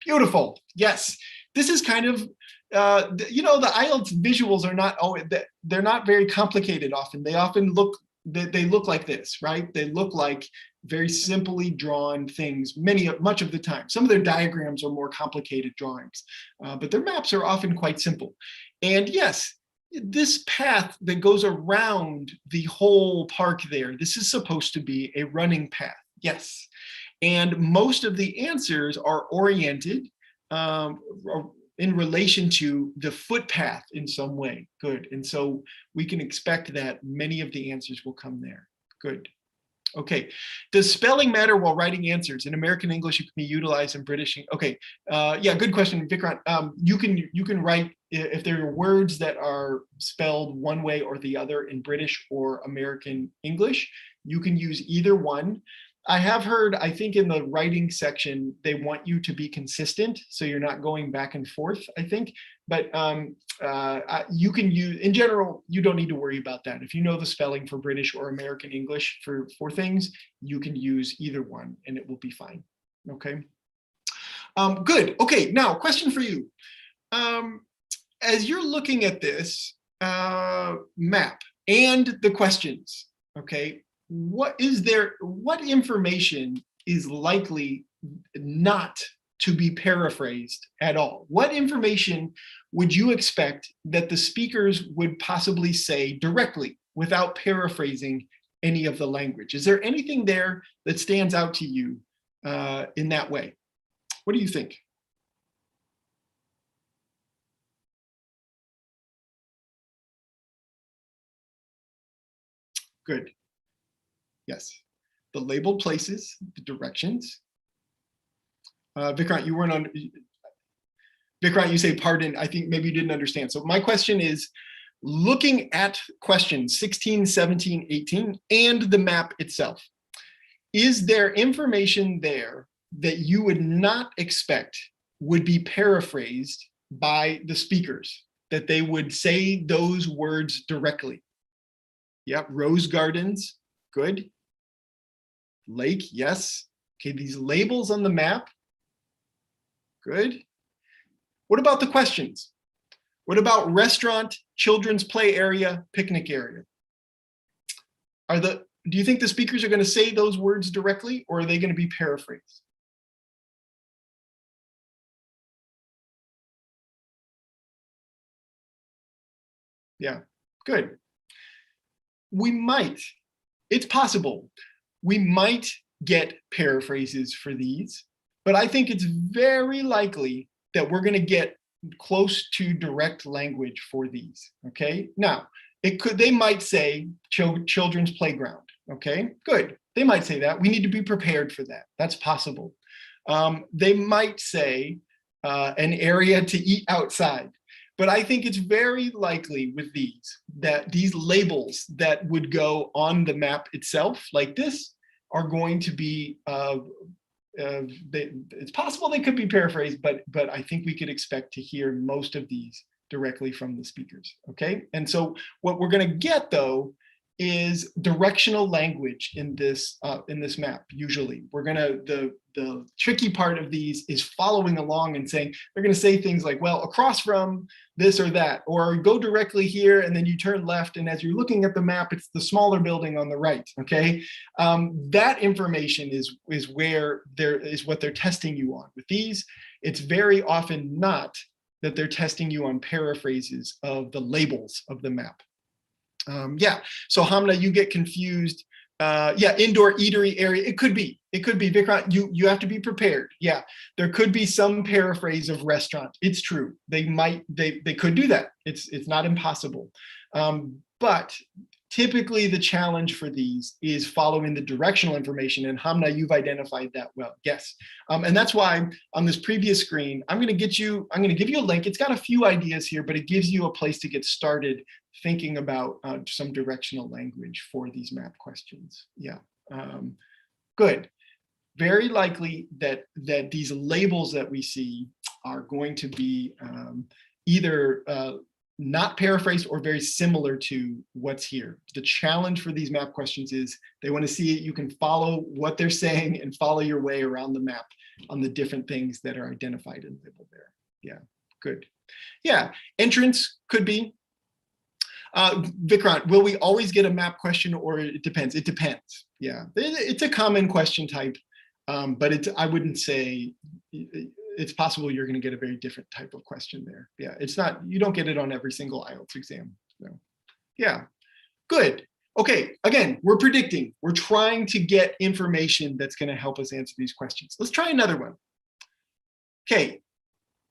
Speaker 1: Beautiful. Yes. This is kind of, the IELTS visuals are not always, they're not very complicated often. They often look like this, right? They look like very simply drawn things much of the time. Some of their diagrams are more complicated drawings, but their maps are often quite simple. And yes, this path that goes around the whole park there, this is supposed to be a running path. Yes. And most of the answers are oriented in relation to the footpath in some way. Good. And so we can expect that many of the answers will come there. Good. Okay. Does spelling matter while writing answers? In American English, it can be utilized in British. Okay. Yeah, good question, Vikrant. You can write if there are words that are spelled one way or the other in British or American English. You can use either one. I have heard, I think in the writing section, they want you to be consistent, so you're not going back and forth, I think. But you can use, in general, you don't need to worry about that. If you know the spelling for British or American English for things, you can use either one and it will be fine, okay? Good, okay, now question for you. As you're looking at this map and the questions, okay, what information is likely not to be paraphrased at all? What information would you expect that the speakers would possibly say directly without paraphrasing any of the language? Is there anything there that stands out to you in that way? What do you think? Good. Yes. The labeled places, the directions. Vikrant, you weren't on. Vikrant, you say pardon. I think maybe you didn't understand. So my question is, looking at questions 16, 17, 18, and the map itself, is there information there that you would not expect would be paraphrased by the speakers, that they would say those words directly? Yep, rose gardens, good. Lake, yes. Okay, these labels on the map, good. What about the questions? What about restaurant, children's play area, picnic area? Do you think the speakers are going to say those words directly, or are they going to be paraphrased? Yeah, good. We might, it's possible, we might get paraphrases for these, but I think it's very likely that we're going to get close to direct language for these, okay? Now, they might say children's playground, okay? Good, they might say that. We need to be prepared for that. That's possible. They might say an area to eat outside. But I think it's very likely with these that these labels that would go on the map itself, like this, are going to be, it's possible they could be paraphrased, but I think we could expect to hear most of these directly from the speakers, okay? And so what we're gonna get though is directional language in this map. Usually we're gonna, the tricky part of these is following along and saying, they're gonna say things like, well, across from this or that, or go directly here and then you turn left, and as you're looking at the map, it's the smaller building on the right, okay? That information is where what they're testing you on. With these, it's very often not that they're testing you on paraphrases of the labels of the map. Yeah, so Hamna, you get confused. Yeah, indoor eatery area, it could be Vikrant, you have to be prepared. Yeah, there could be some paraphrase of restaurant. It's true, they could do that. It's not impossible. But typically the challenge for these is following the directional information, and Hamna, you've identified that well. Yes, and that's why on this previous screen, I'm going to give you a link. It's got a few ideas here, but it gives you a place to get started thinking about some directional language for these map questions. Yeah, good. Very likely that these labels that we see are going to be either not paraphrased or very similar to what's here. The challenge for these map questions is they want to see it, you can follow what they're saying and follow your way around the map on the different things that are identified and labeled there. Yeah, good. Yeah, entrance could be. Vikrant, will we always get a map question, or it depends? It depends. Yeah, it's a common question type, but I wouldn't say it's possible you're going to get a very different type of question there. Yeah, it's not, you don't get it on every single IELTS exam. So, yeah, good. Okay, again, we're predicting. We're trying to get information that's going to help us answer these questions. Let's try another one. Okay,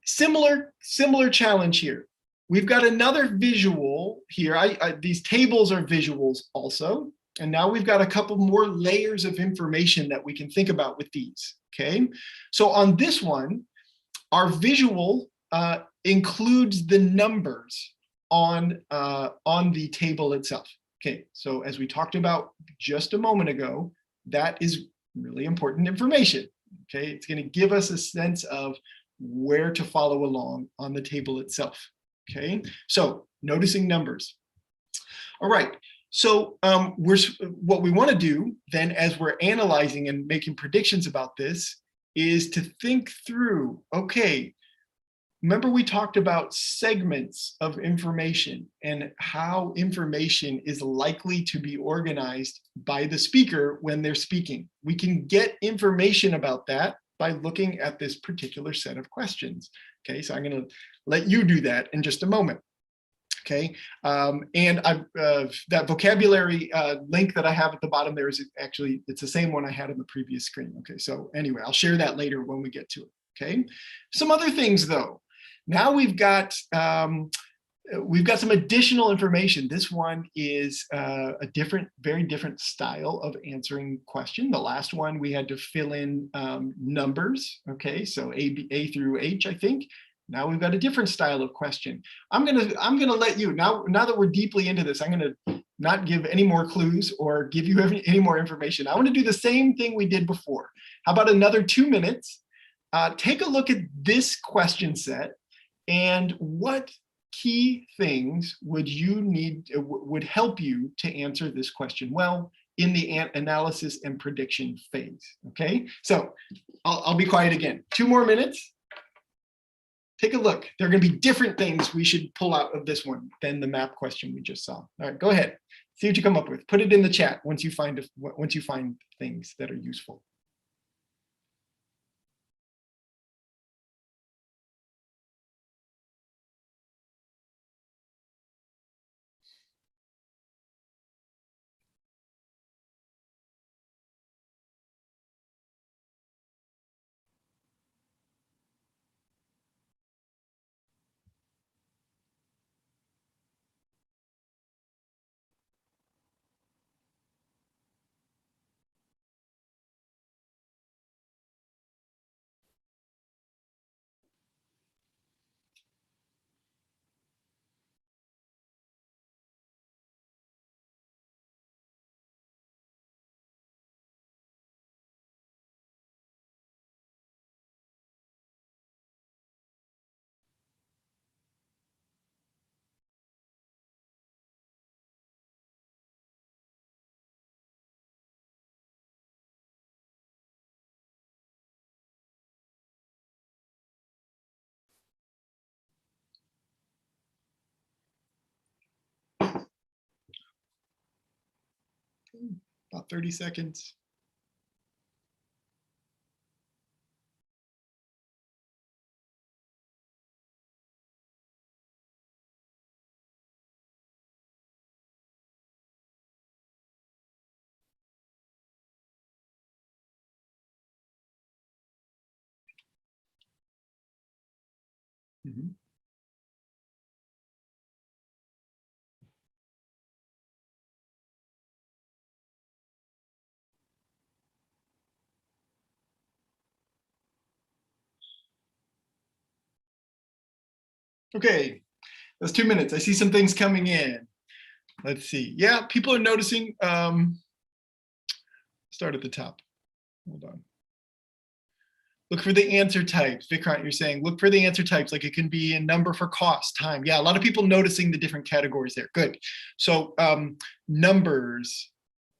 Speaker 1: similar challenge here. We've got another visual here. These tables are visuals also. And now we've got a couple more layers of information that we can think about with these, okay? So on this one, our visual includes the numbers on the table itself. Okay, so as we talked about just a moment ago, that is really important information. Okay, it's going to give us a sense of where to follow along on the table itself. Okay, so noticing numbers. All right, so what we want to do then, as we're analyzing and making predictions about this, is to think through, okay, remember we talked about segments of information and how information is likely to be organized by the speaker when they're speaking. We can get information about that by looking at this particular set of questions. Okay, so I'm going to let you do that in just a moment. Okay, and that vocabulary link that I have at the bottom there is actually, it's the same one I had on the previous screen. Okay, so anyway, I'll share that later when we get to it. Okay, some other things though. Now we've got some additional information. This one is a very different style of answering question. The last one we had to fill in numbers. Okay, so A through H, I think. Now we've got a different style of question. I'm gonna let you, now that we're deeply into this, I'm gonna not give any more clues or give you any more information. I want to do the same thing we did before. How about another 2 minutes? Take a look at this question set and what key things would help you to answer this question well in the analysis and prediction phase. Okay, so I'll be quiet again. 2 more minutes. Take a look. There are going to be different things we should pull out of this one than the map question we just saw. All right, go ahead. See what you come up with. Put it in the chat once you find things that are useful. About 30 seconds. Mm-hmm. Okay, that's 2 minutes. I see some things coming in. Let's see. Yeah, people are noticing. Start at the top. Hold on. Look for the answer types. Vikrant, you're saying, look for the answer types, like it can be a number for cost, time. Yeah, a lot of people noticing the different categories there. Good. So numbers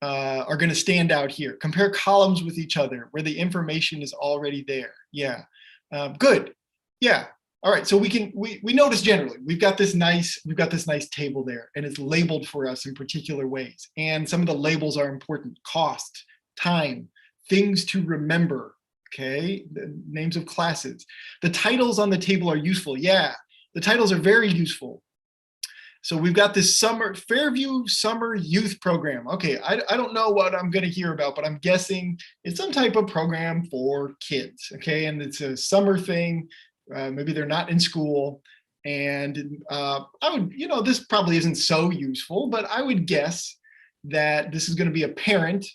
Speaker 1: are going to stand out here. Compare columns with each other where the information is already there. Yeah, good. Yeah. All right, so we notice generally we've got this nice table there, and it's labeled for us in particular ways. And some of the labels are important: cost, time, things to remember. Okay, the names of classes. The titles on the table are useful. Yeah, the titles are very useful. So we've got this Fairview Summer Youth Program. Okay, I don't know what I'm going to hear about, but I'm guessing it's some type of program for kids. Okay, and it's a summer thing. Maybe they're not in school, and I would, this probably isn't so useful, but I would guess that this is going to be a parent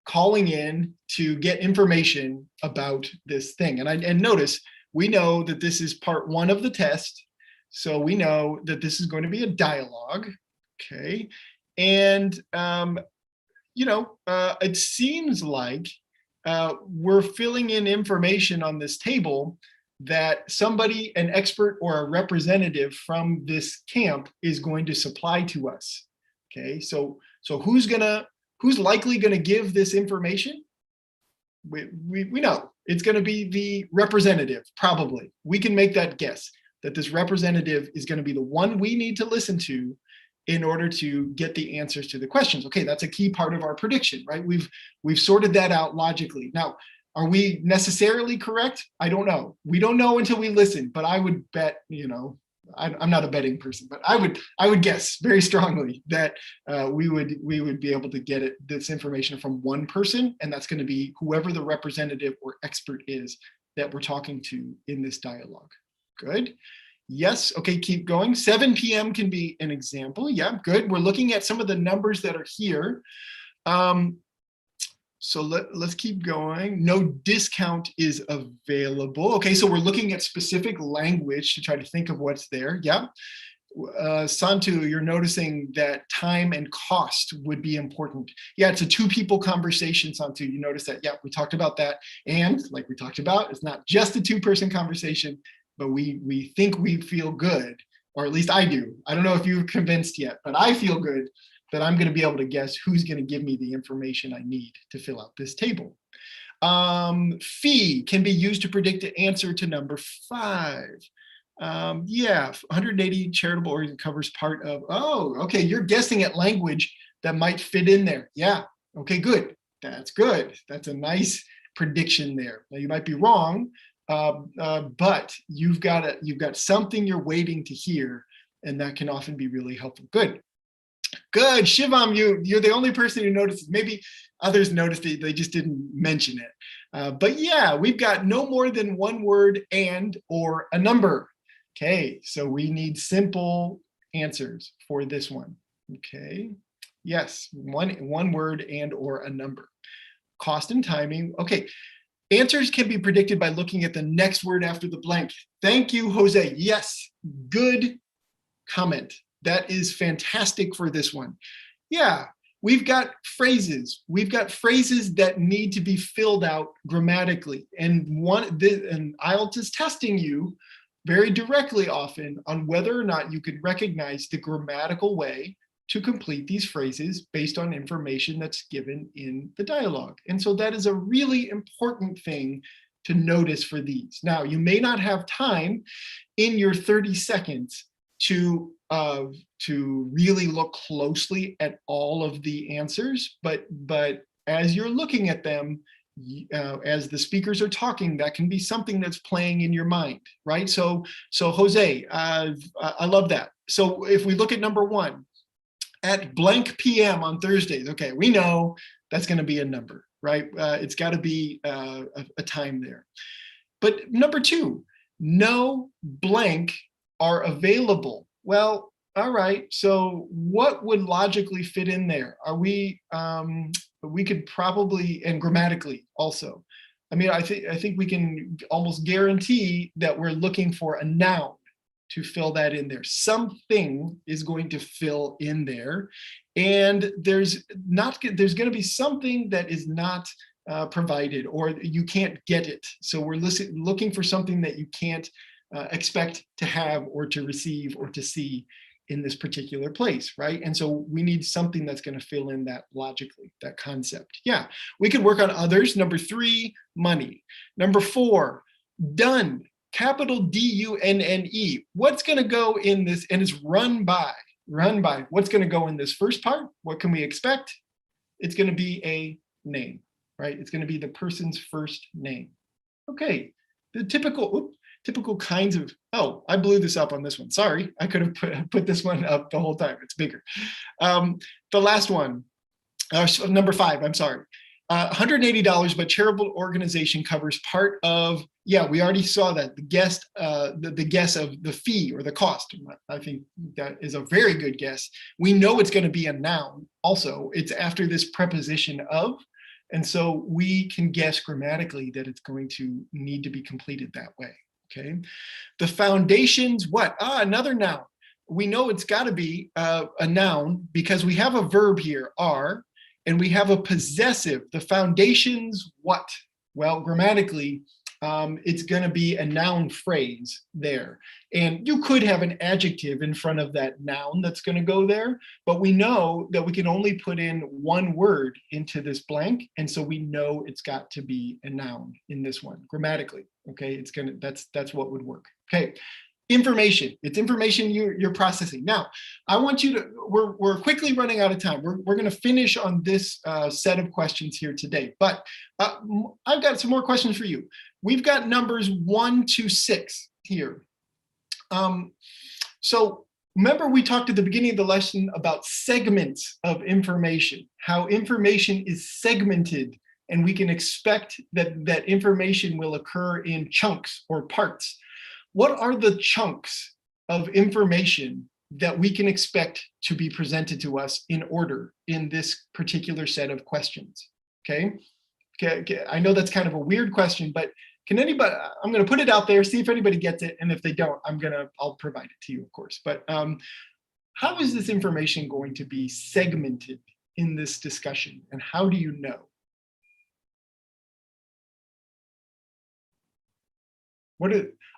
Speaker 1: calling in to get information about this thing. And notice, we know that this is part 1 of the test. So we know that this is going to be a dialogue, okay? And, it seems like we're filling in information on this table that somebody, an expert or a representative from this camp is going to supply to us, okay? So who's likely gonna give this information? We know it's gonna be the representative, probably. We can make that guess, that this representative is gonna be the one we need to listen to in order to get the answers to the questions. Okay, that's a key part of our prediction, right? We've sorted that out logically. Now, are we necessarily correct? I don't know. We don't know until we listen, but I would bet, I'm not a betting person, but I would guess very strongly that we would be able to get this information from one person, and that's going to be whoever the representative or expert is that we're talking to in this dialogue. Good. Yes. Okay, keep going. 7 p.m. can be an example. Yeah, good. We're looking at some of the numbers that are here. So let's keep going. No discount is available. Okay, so we're looking at specific language to try to think of what's there. Yeah. Santu, you're noticing that time and cost would be important. Yeah, it's a 2-people conversation, Santu. You notice that? Yeah, we talked about that. And like we talked about, it's not just a 2-person conversation, but we think we feel good, or at least I do. I don't know if you're convinced yet, but I feel good that I'm going to be able to guess who's going to give me the information I need to fill out this table. Fee can be used to predict the answer to number 5. Yeah, 180 charitable organ covers part of, oh, okay, you're guessing at language that might fit in there. Yeah, okay, good. That's good. That's a nice prediction there. Now you might be wrong, but you've got something you're waiting to hear, and that can often be really helpful. Good. Good, Shivam, you're the only person who notices. Maybe others noticed it, they just didn't mention it. But yeah, we've got no more than one word and or a number. Okay, so we need simple answers for this one. Okay, yes, one word and or a number. Cost and timing. Okay, answers can be predicted by looking at the next word after the blank. Thank you, Jose. Yes, good comment. That is fantastic for this one. Yeah, we've got phrases. We've got phrases that need to be filled out grammatically. And IELTS is testing you very directly often on whether or not you can recognize the grammatical way to complete these phrases based on information that's given in the dialogue. And so that is a really important thing to notice for these. Now, you may not have time in your 30 seconds to really look closely at all of the answers, but as you're looking at them, as the speakers are talking, that can be something that's playing in your mind, right? So Jose, I love that. So if we look at number 1, at blank PM on Thursdays, okay, we know that's going to be a number, right? It's got to be a time there. But number 2, no blank are available. Well, all right, so what would logically fit in there? Are we could probably, and grammatically also, I mean, I think we can almost guarantee that we're looking for a noun to fill that in there. Something is going to fill in there, and there's going to be something that is not provided, or you can't get it. So we're looking for something that you can't expect to have or to receive or to see in this particular place, right? And so we need something that's going to fill in that logically, that concept. Yeah, we could work on others. Number 3, money. Number 4, done. Capital D-U-N-N-E. What's going to go in this? And it's run by. What's going to go in this first part? What can we expect? It's going to be a name, right? It's going to be the person's first name. Okay, the typical kinds of, oh, I blew this up on this one. Sorry, I could have put this one up the whole time. It's bigger. The last one, number 5, I'm sorry. $180, but charitable organization covers part of, yeah, we already saw that, the guess, the guess of the fee or the cost. I think that is a very good guess. We know it's going to be a noun also. It's after this preposition of, and so we can guess grammatically that it's going to need to be completed that way, okay? The foundations, what? Another noun. We know it's got to be a noun because we have a verb here, are, and we have a possessive. The foundations, what? Well, grammatically, it's going to be a noun phrase there. And you could have an adjective in front of that noun that's going to go there, but we know that we can only put in one word into this blank. And so we know it's got to be a noun in this one grammatically. Okay, it's going to, that's what would work. Okay. Information, it's information you're processing. Now, I want you to, we're quickly running out of time. We're going to finish on this set of questions here today, but I've got some more questions for you. We've got numbers 1 to 6 here. So remember we talked at the beginning of the lesson about segments of information, how information is segmented, and we can expect that information will occur in chunks or parts. What are the chunks of information that we can expect to be presented to us in order in this particular set of questions? Okay. I know that's kind of a weird question, but can anybody, I'm going to put it out there, see if anybody gets it. And if they don't, I'll provide it to you, of course. But how is this information going to be segmented in this discussion? And how do you know?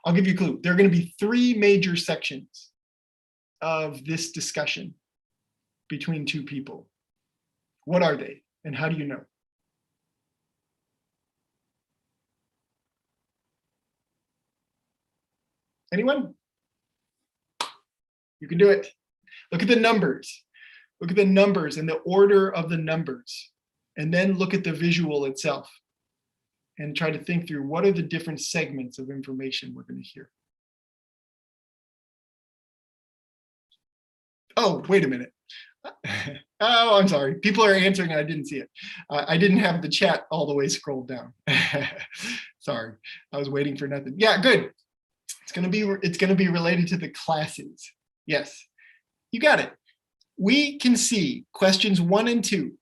Speaker 1: I'll give you a clue. There are going to be 3 major sections of this discussion between 2 people. What are they, and how do you know? Anyone? You can do it. Look at the numbers. Look at the numbers and the order of the numbers, and then look at the visual itself and try to think through what are the different segments of information we're going to hear. Oh, wait a minute. Oh, I'm sorry. People are answering and I didn't see it. I didn't have the chat all the way scrolled down. Sorry, I was waiting for nothing. Yeah, good. It's going to be related to the classes. Yes, you got it. We can see questions 1 and 2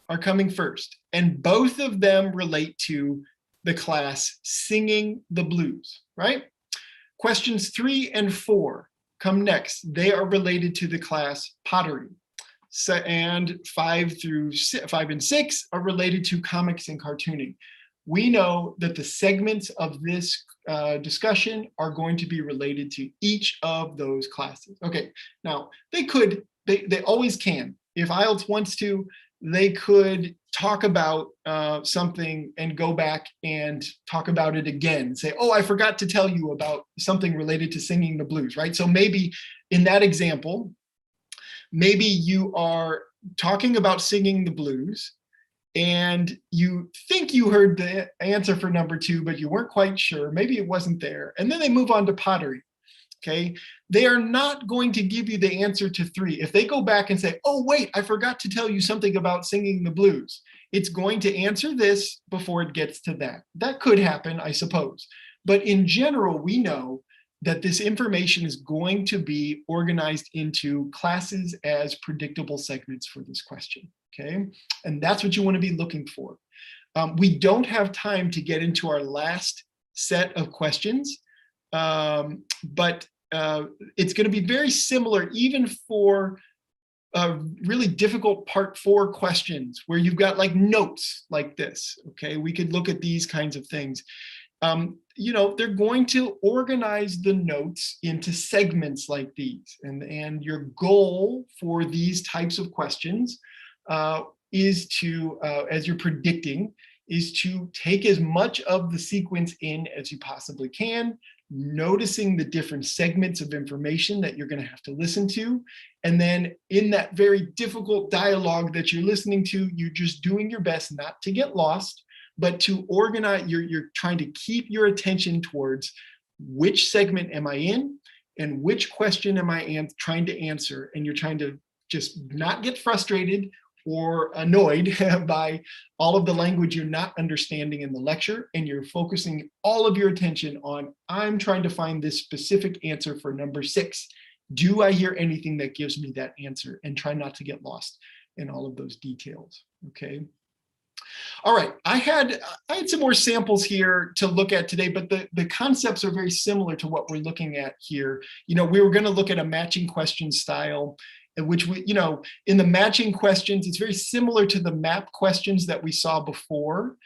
Speaker 1: are coming first, and both of them relate to the class Singing the Blues, right? Questions 3 and 4 come next. They are related to the class Pottery. So, and 5 and 6 are related to comics and cartooning. We know that the segments of this discussion are going to be related to each of those classes. Okay, now they always can. If IELTS wants to, they could talk about something and go back and talk about it again. Say, oh, I forgot to tell you about something related to singing the blues, right? So maybe in that example, maybe you are talking about singing the blues and you think you heard the answer for number 2, but you weren't quite sure. Maybe it wasn't there. And then they move on to pottery. Okay, they are not going to give you the answer to 3. If they go back and say, oh, wait, I forgot to tell you something about singing the blues, it's going to answer this before it gets to that. That could happen, I suppose. But in general, we know that this information is going to be organized into classes as predictable segments for this question. Okay, and that's what you want to be looking for. We don't have time to get into our last set of questions. But it's going to be very similar even for really difficult part 4 questions where you've got like notes like this. Okay, we could look at these kinds of things. You know, they're going to organize the notes into segments like these, and your goal for these types of questions is to, as you're predicting, is to take as much of the sequence in as you possibly can, noticing the different segments of information that you're going to have to listen to. And then in that very difficult dialogue that you're listening to, you're just doing your best not to get lost, but to organize, you're trying to keep your attention towards which segment am I in and which question am I trying to answer. And you're trying to just not get frustrated or annoyed by all of the language you're not understanding in the lecture, and you're focusing all of your attention on, I'm trying to find this specific answer for number 6. Do I hear anything that gives me that answer? And try not to get lost in all of those details, okay? All right, I had some more samples here to look at today, but the concepts are very similar to what we're looking at here. You know, we were going to look at a matching question style, in which we, you know, in the matching questions, it's very similar to the map questions that we saw before.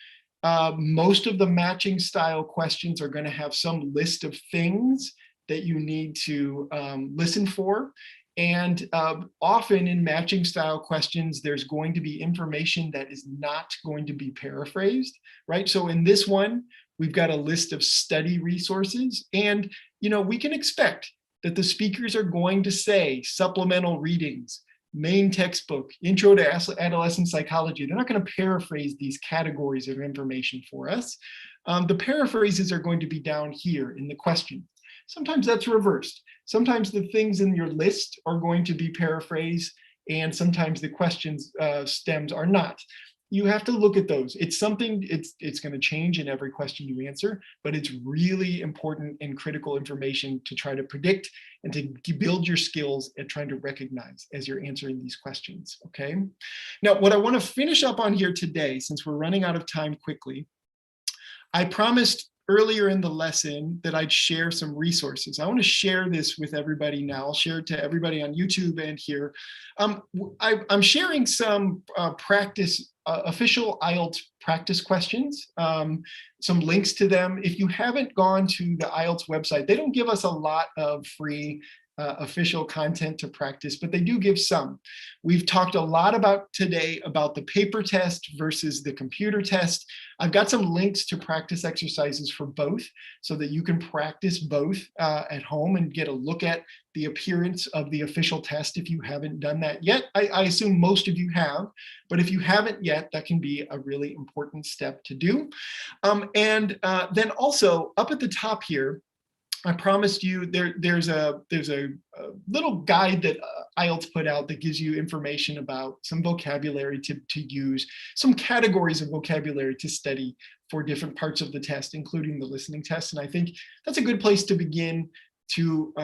Speaker 1: Most of the matching style questions are going to have some list of things that you need to listen for. And often in matching style questions, there's going to be information that is not going to be paraphrased, right? So in this one, we've got a list of study resources, and you know, we can expect that the speakers are going to say supplemental readings, main textbook, intro to adolescent psychology. They're not going to paraphrase these categories of information for us. The paraphrases are going to be down here in the question. Sometimes that's reversed. Sometimes the things in your list are going to be paraphrased, and sometimes the questions stems are not. You have to look at those. It's something, it's going to change in every question you answer, but it's really important and critical information to try to predict and to build your skills at trying to recognize as you're answering these questions, okay? Now, what I want to finish up on here today, since we're running out of time quickly, I promised earlier in the lesson that I'd share some resources. I want to share this with everybody now. I'll share it to everybody on YouTube and here. I'm sharing some official IELTS practice questions, some links to them. If you haven't gone to the IELTS website, they don't give us a lot of free official content to practice, but they do give some. We've talked a lot about today about the paper test versus the computer test. I've got some links to practice exercises for both so that you can practice both at home and get a look at the appearance of the official test if you haven't done that yet. I assume most of you have, but if you haven't yet, that can be a really important step to do. Then also up at the top here, I promised you there's a little guide that IELTS put out that gives you information about some vocabulary to use, some categories of vocabulary to study for different parts of the test, including the listening test. And I think that's a good place to begin to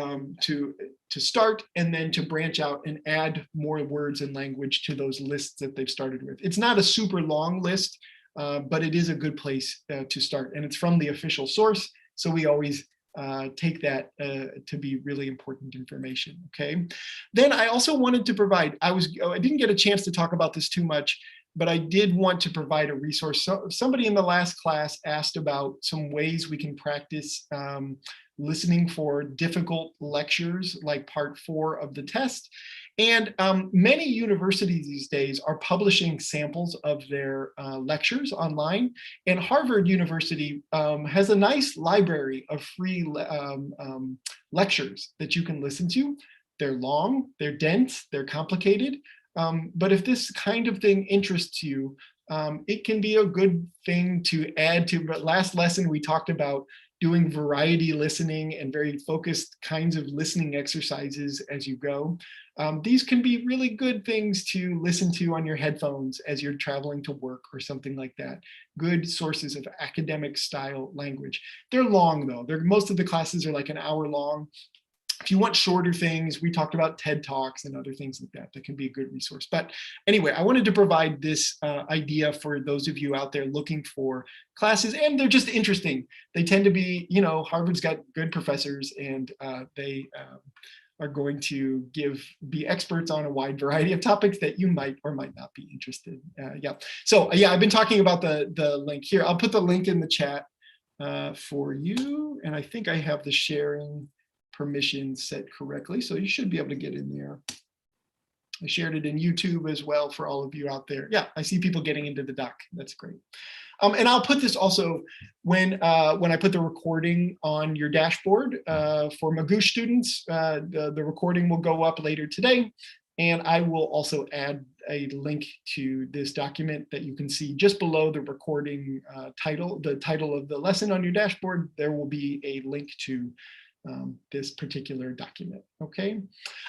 Speaker 1: start, and then to branch out and add more words and language to those lists that they've started with. It's not a super long list, but it is a good place to start. And it's from the official source, so we always take that to be really important information, okay? Then I also wanted to provide, I didn't get a chance to talk about this too much, but I did want to provide a resource. So somebody in the last class asked about some ways we can practice listening for difficult lectures, like part 4 of the test. And many universities these days are publishing samples of their lectures online. And Harvard University has a nice library of free lectures that you can listen to. They're long, they're dense, they're complicated. But if this kind of thing interests you, it can be a good thing to add to. But last lesson, we talked about doing variety listening and very focused kinds of listening exercises as you go. These can be really good things to listen to on your headphones as you're traveling to work or something like that. Good sources of academic style language. They're long though. Most of the classes are like an hour long. If you want shorter things, we talked about TED Talks and other things like that. That can be a good resource. But anyway, I wanted to provide this idea for those of you out there looking for classes, and they're just interesting. They tend to be, you know, Harvard's got good professors, and they are going to be experts on a wide variety of topics that you might or might not be interested. Yeah. So yeah, I've been talking about the link here. I'll put the link in the chat for you, and I think I have the sharing permission set correctly, so you should be able to get in there. I shared it in YouTube as well for all of you out there. Yeah, I see people getting into the doc. That's great. And I'll put this also when I put the recording on your dashboard for Magoosh students. The recording will go up later today, and I will also add a link to this document that you can see just below the recording title, the title of the lesson on your dashboard. There will be a link to this particular document, okay?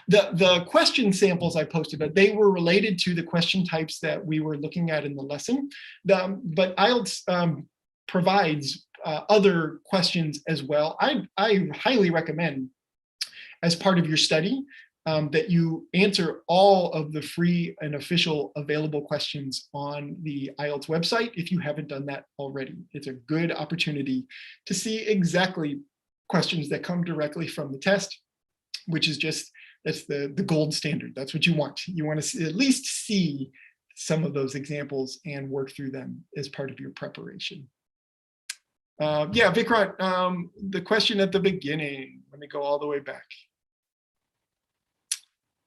Speaker 1: The question samples I posted, they were related to the question types that we were looking at in the lesson. But IELTS provides other questions as well. I highly recommend, as part of your study, that you answer all of the free and official available questions on the IELTS website if you haven't done that already. It's a good opportunity to see exactly questions that come directly from the test, which is just, that's the gold standard. That's what you want. You want to at least see some of those examples and work through them as part of your preparation. Yeah, Vikrant, the question at the beginning, let me go all the way back.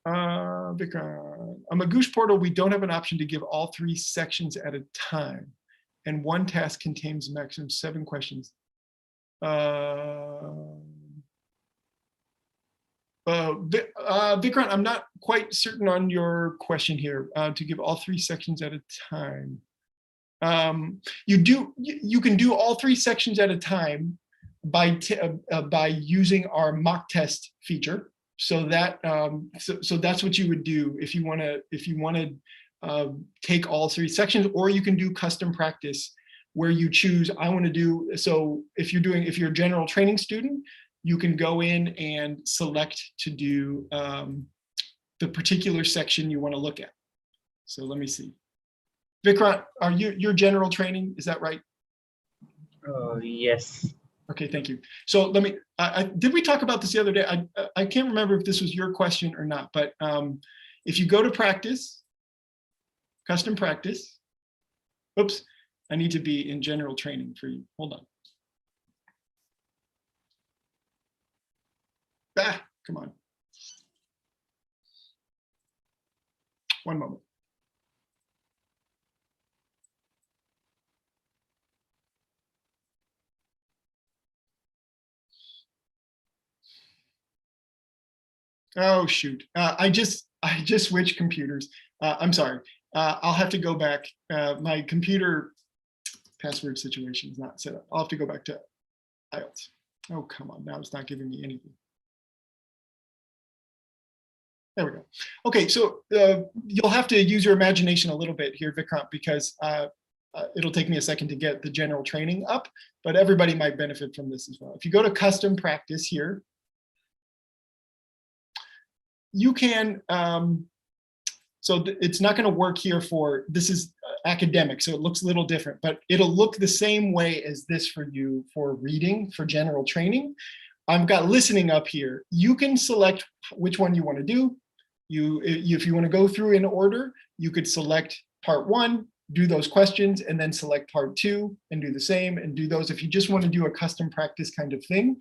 Speaker 1: Vikrant, on Magoosh portal, we don't have an option to give all 3 sections at a time, and one task contains maximum 7 questions. Vikrant, I'm not quite certain on your question here, to give all 3 sections at a time. You can do all 3 sections at a time by using our mock test feature. So that so that's what you would do if you want to take all 3 sections, or you can do custom practice where you choose, I want to do, so if you're a general training student, you can go in and select to do the particular section you want to look at. So let me see. Vikrant, are you're general training, is that right?
Speaker 2: Yes.
Speaker 1: Okay, thank you. So let me, did we talk about this the other day? I can't remember if this was your question or not, but if you go to practice, custom practice, oops, I need to be in general training for you. Hold on. Ah, come on. One moment. Oh shoot! I just switched computers. I'm sorry. I'll have to go back. My computer password situation is not set up. I'll have to go back to IELTS. Oh come on! Now it's not giving me anything. There we go. Okay, so you'll have to use your imagination a little bit here, Vikrant, because it'll take me a second to get the general training up, but everybody might benefit from this as well. If you go to custom practice here, you can, so it's not going to work here for, this is academic, so it looks a little different, but it'll look the same way as this for you for reading, for general training. I've got listening up here. You can select which one you want to do. If you want to go through in order, you could select part 1, do those questions, and then select part 2 and do the same and do those. If you just want to do a custom practice kind of thing,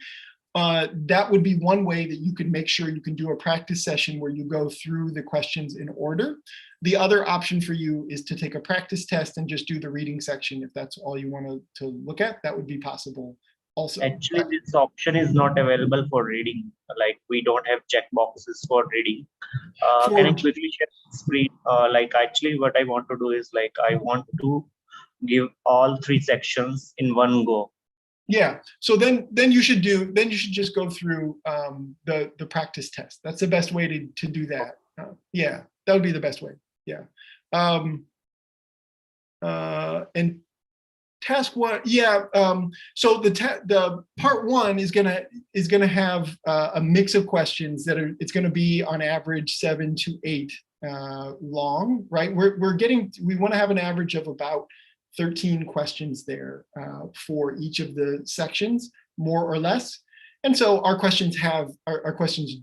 Speaker 1: that would be one way that you can make sure you can do a practice session where you go through the questions in order. The other option for you is to take a practice test and just do the reading section. If that's all you want to look at, that would be possible also.
Speaker 2: Actually, this option is not available for reading. Like, we don't have check boxes for reading. Can I quickly share the screen? Like, actually, what I want to do is, like, I want to give all 3 sections in one go.
Speaker 1: Yeah, so then you should just go through the practice test. That's the best way to do that. Yeah, that would be the best way. Yeah, and task 1, yeah. So the part 1 is gonna have a mix of questions that it's gonna be on average 7 to 8 long, right? We want to have an average of about 13 questions there for each of the sections, more or less. And so our questions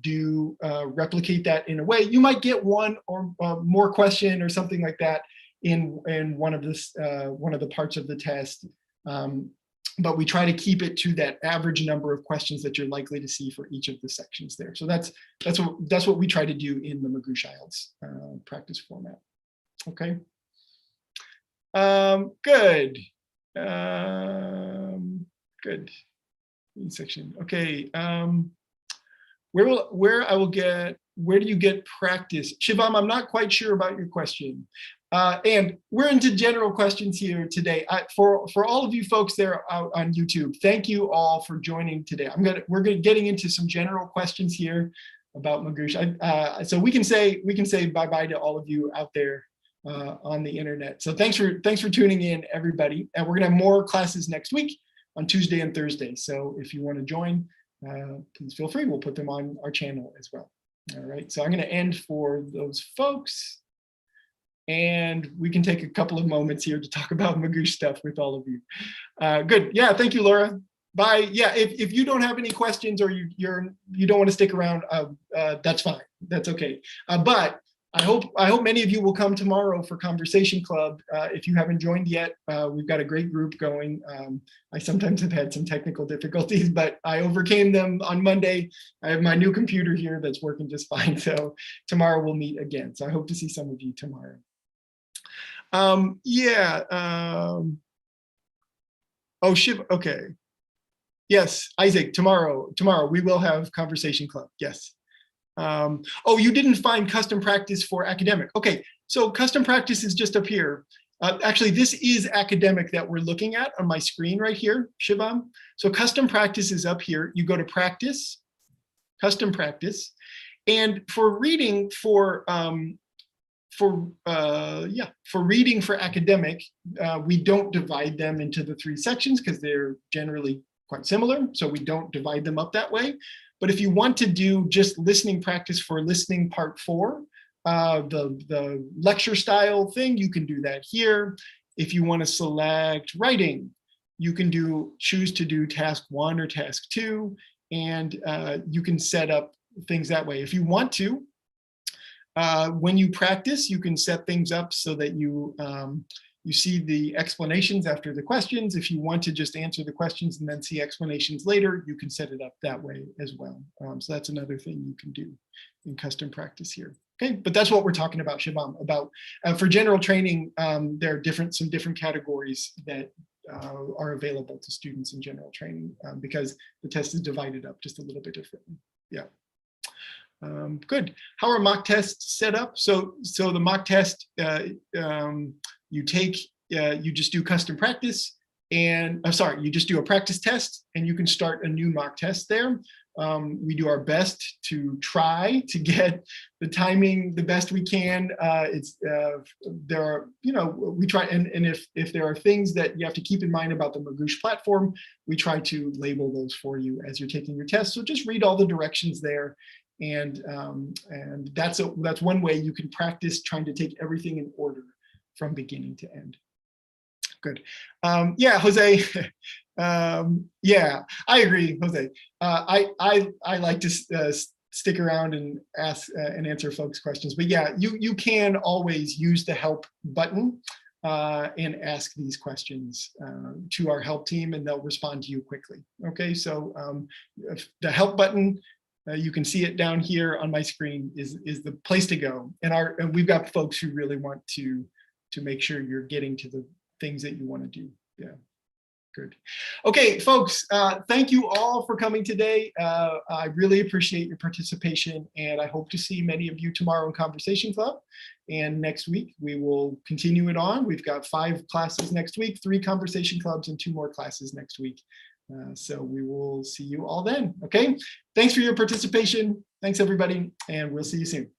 Speaker 1: do replicate that in a way. You might get one or more question or something like that in one of the parts of the test, but we try to keep it to that average number of questions that you're likely to see for each of the sections there. So that's what we try to do in the Magoosh IELTS practice format. Okay. Good. Good. Section. Okay. Where do you get practice? Shivam, I'm not quite sure about your question. And we're into general questions here today. For all of you folks there out on YouTube, thank you all for joining today. We're getting into some general questions here about Magoosh. So we can say bye-bye to all of you out there on the internet. So thanks for tuning in, everybody. And we're gonna have more classes next week on Tuesday and Thursday. So if you want to join, please feel free. We'll put them on our channel as well. All right. So I'm going to end for those folks. And we can take a couple of moments here to talk about Magoosh stuff with all of you. Good. Yeah. Thank you, Laura. Bye. Yeah. If you don't have any questions or you don't want to stick around, that's fine. That's okay. But I hope many of you will come tomorrow for Conversation Club. If you haven't joined yet, we've got a great group going. I sometimes have had some technical difficulties, but I overcame them on Monday. I have my new computer here that's working just fine. So tomorrow we'll meet again. So I hope to see some of you tomorrow. Oh, Shiv. Okay. Yes, Isaac. Tomorrow we will have Conversation Club. Yes. Oh, you didn't find custom practice for academic. Okay, so custom practice is just up here. Actually, this is academic that we're looking at on my screen right here, Shivam. So custom practice is up here. You go to practice, custom practice, and for reading for reading for academic, we don't divide them into the 3 sections because they're generally quite similar. So we don't divide them up that way. But if you want to do just listening practice for listening part 4, the lecture style thing, you can do that here. If you want to select writing, you can choose to do task 1 or task 2, and you can set up things that way. If you want to, when you practice, you can set things up so that you see the explanations after the questions. If you want to just answer the questions and then see explanations later, you can set it up that way as well. So that's another thing you can do in custom practice here. Okay, but that's what we're talking about, Shivam, about for general training. There are some different categories that are available to students in general training because the test is divided up just a little bit differently. Yeah. Good. How are mock tests set up? So the mock test, you just do custom practice, and you just do a practice test, and you can start a new mock test there. We do our best to try to get the timing the best we can. There are, we try, and if there are things that you have to keep in mind about the Magoosh platform, we try to label those for you as you're taking your test. So just read all the directions there. And that's one way you can practice trying to take everything in order from beginning to end. Good. Yeah, Jose. Yeah, I agree, Jose. I like to stick around and ask and answer folks' questions. But yeah, you can always use the help button and ask these questions to our help team, and they'll respond to you quickly. Okay, so the help button, you can see it down here on my screen, is the place to go. And we've got folks who really want to make sure you're getting to the things that you want to do. Yeah, good. Okay, folks, thank you all for coming today. I really appreciate your participation, and I hope to see many of you tomorrow in Conversation Club. And next week, we will continue it on. We've got 5 classes next week, 3 Conversation Clubs, and 2 more classes next week. So we will see you all then, okay? Thanks for your participation. Thanks, everybody, and we'll see you soon.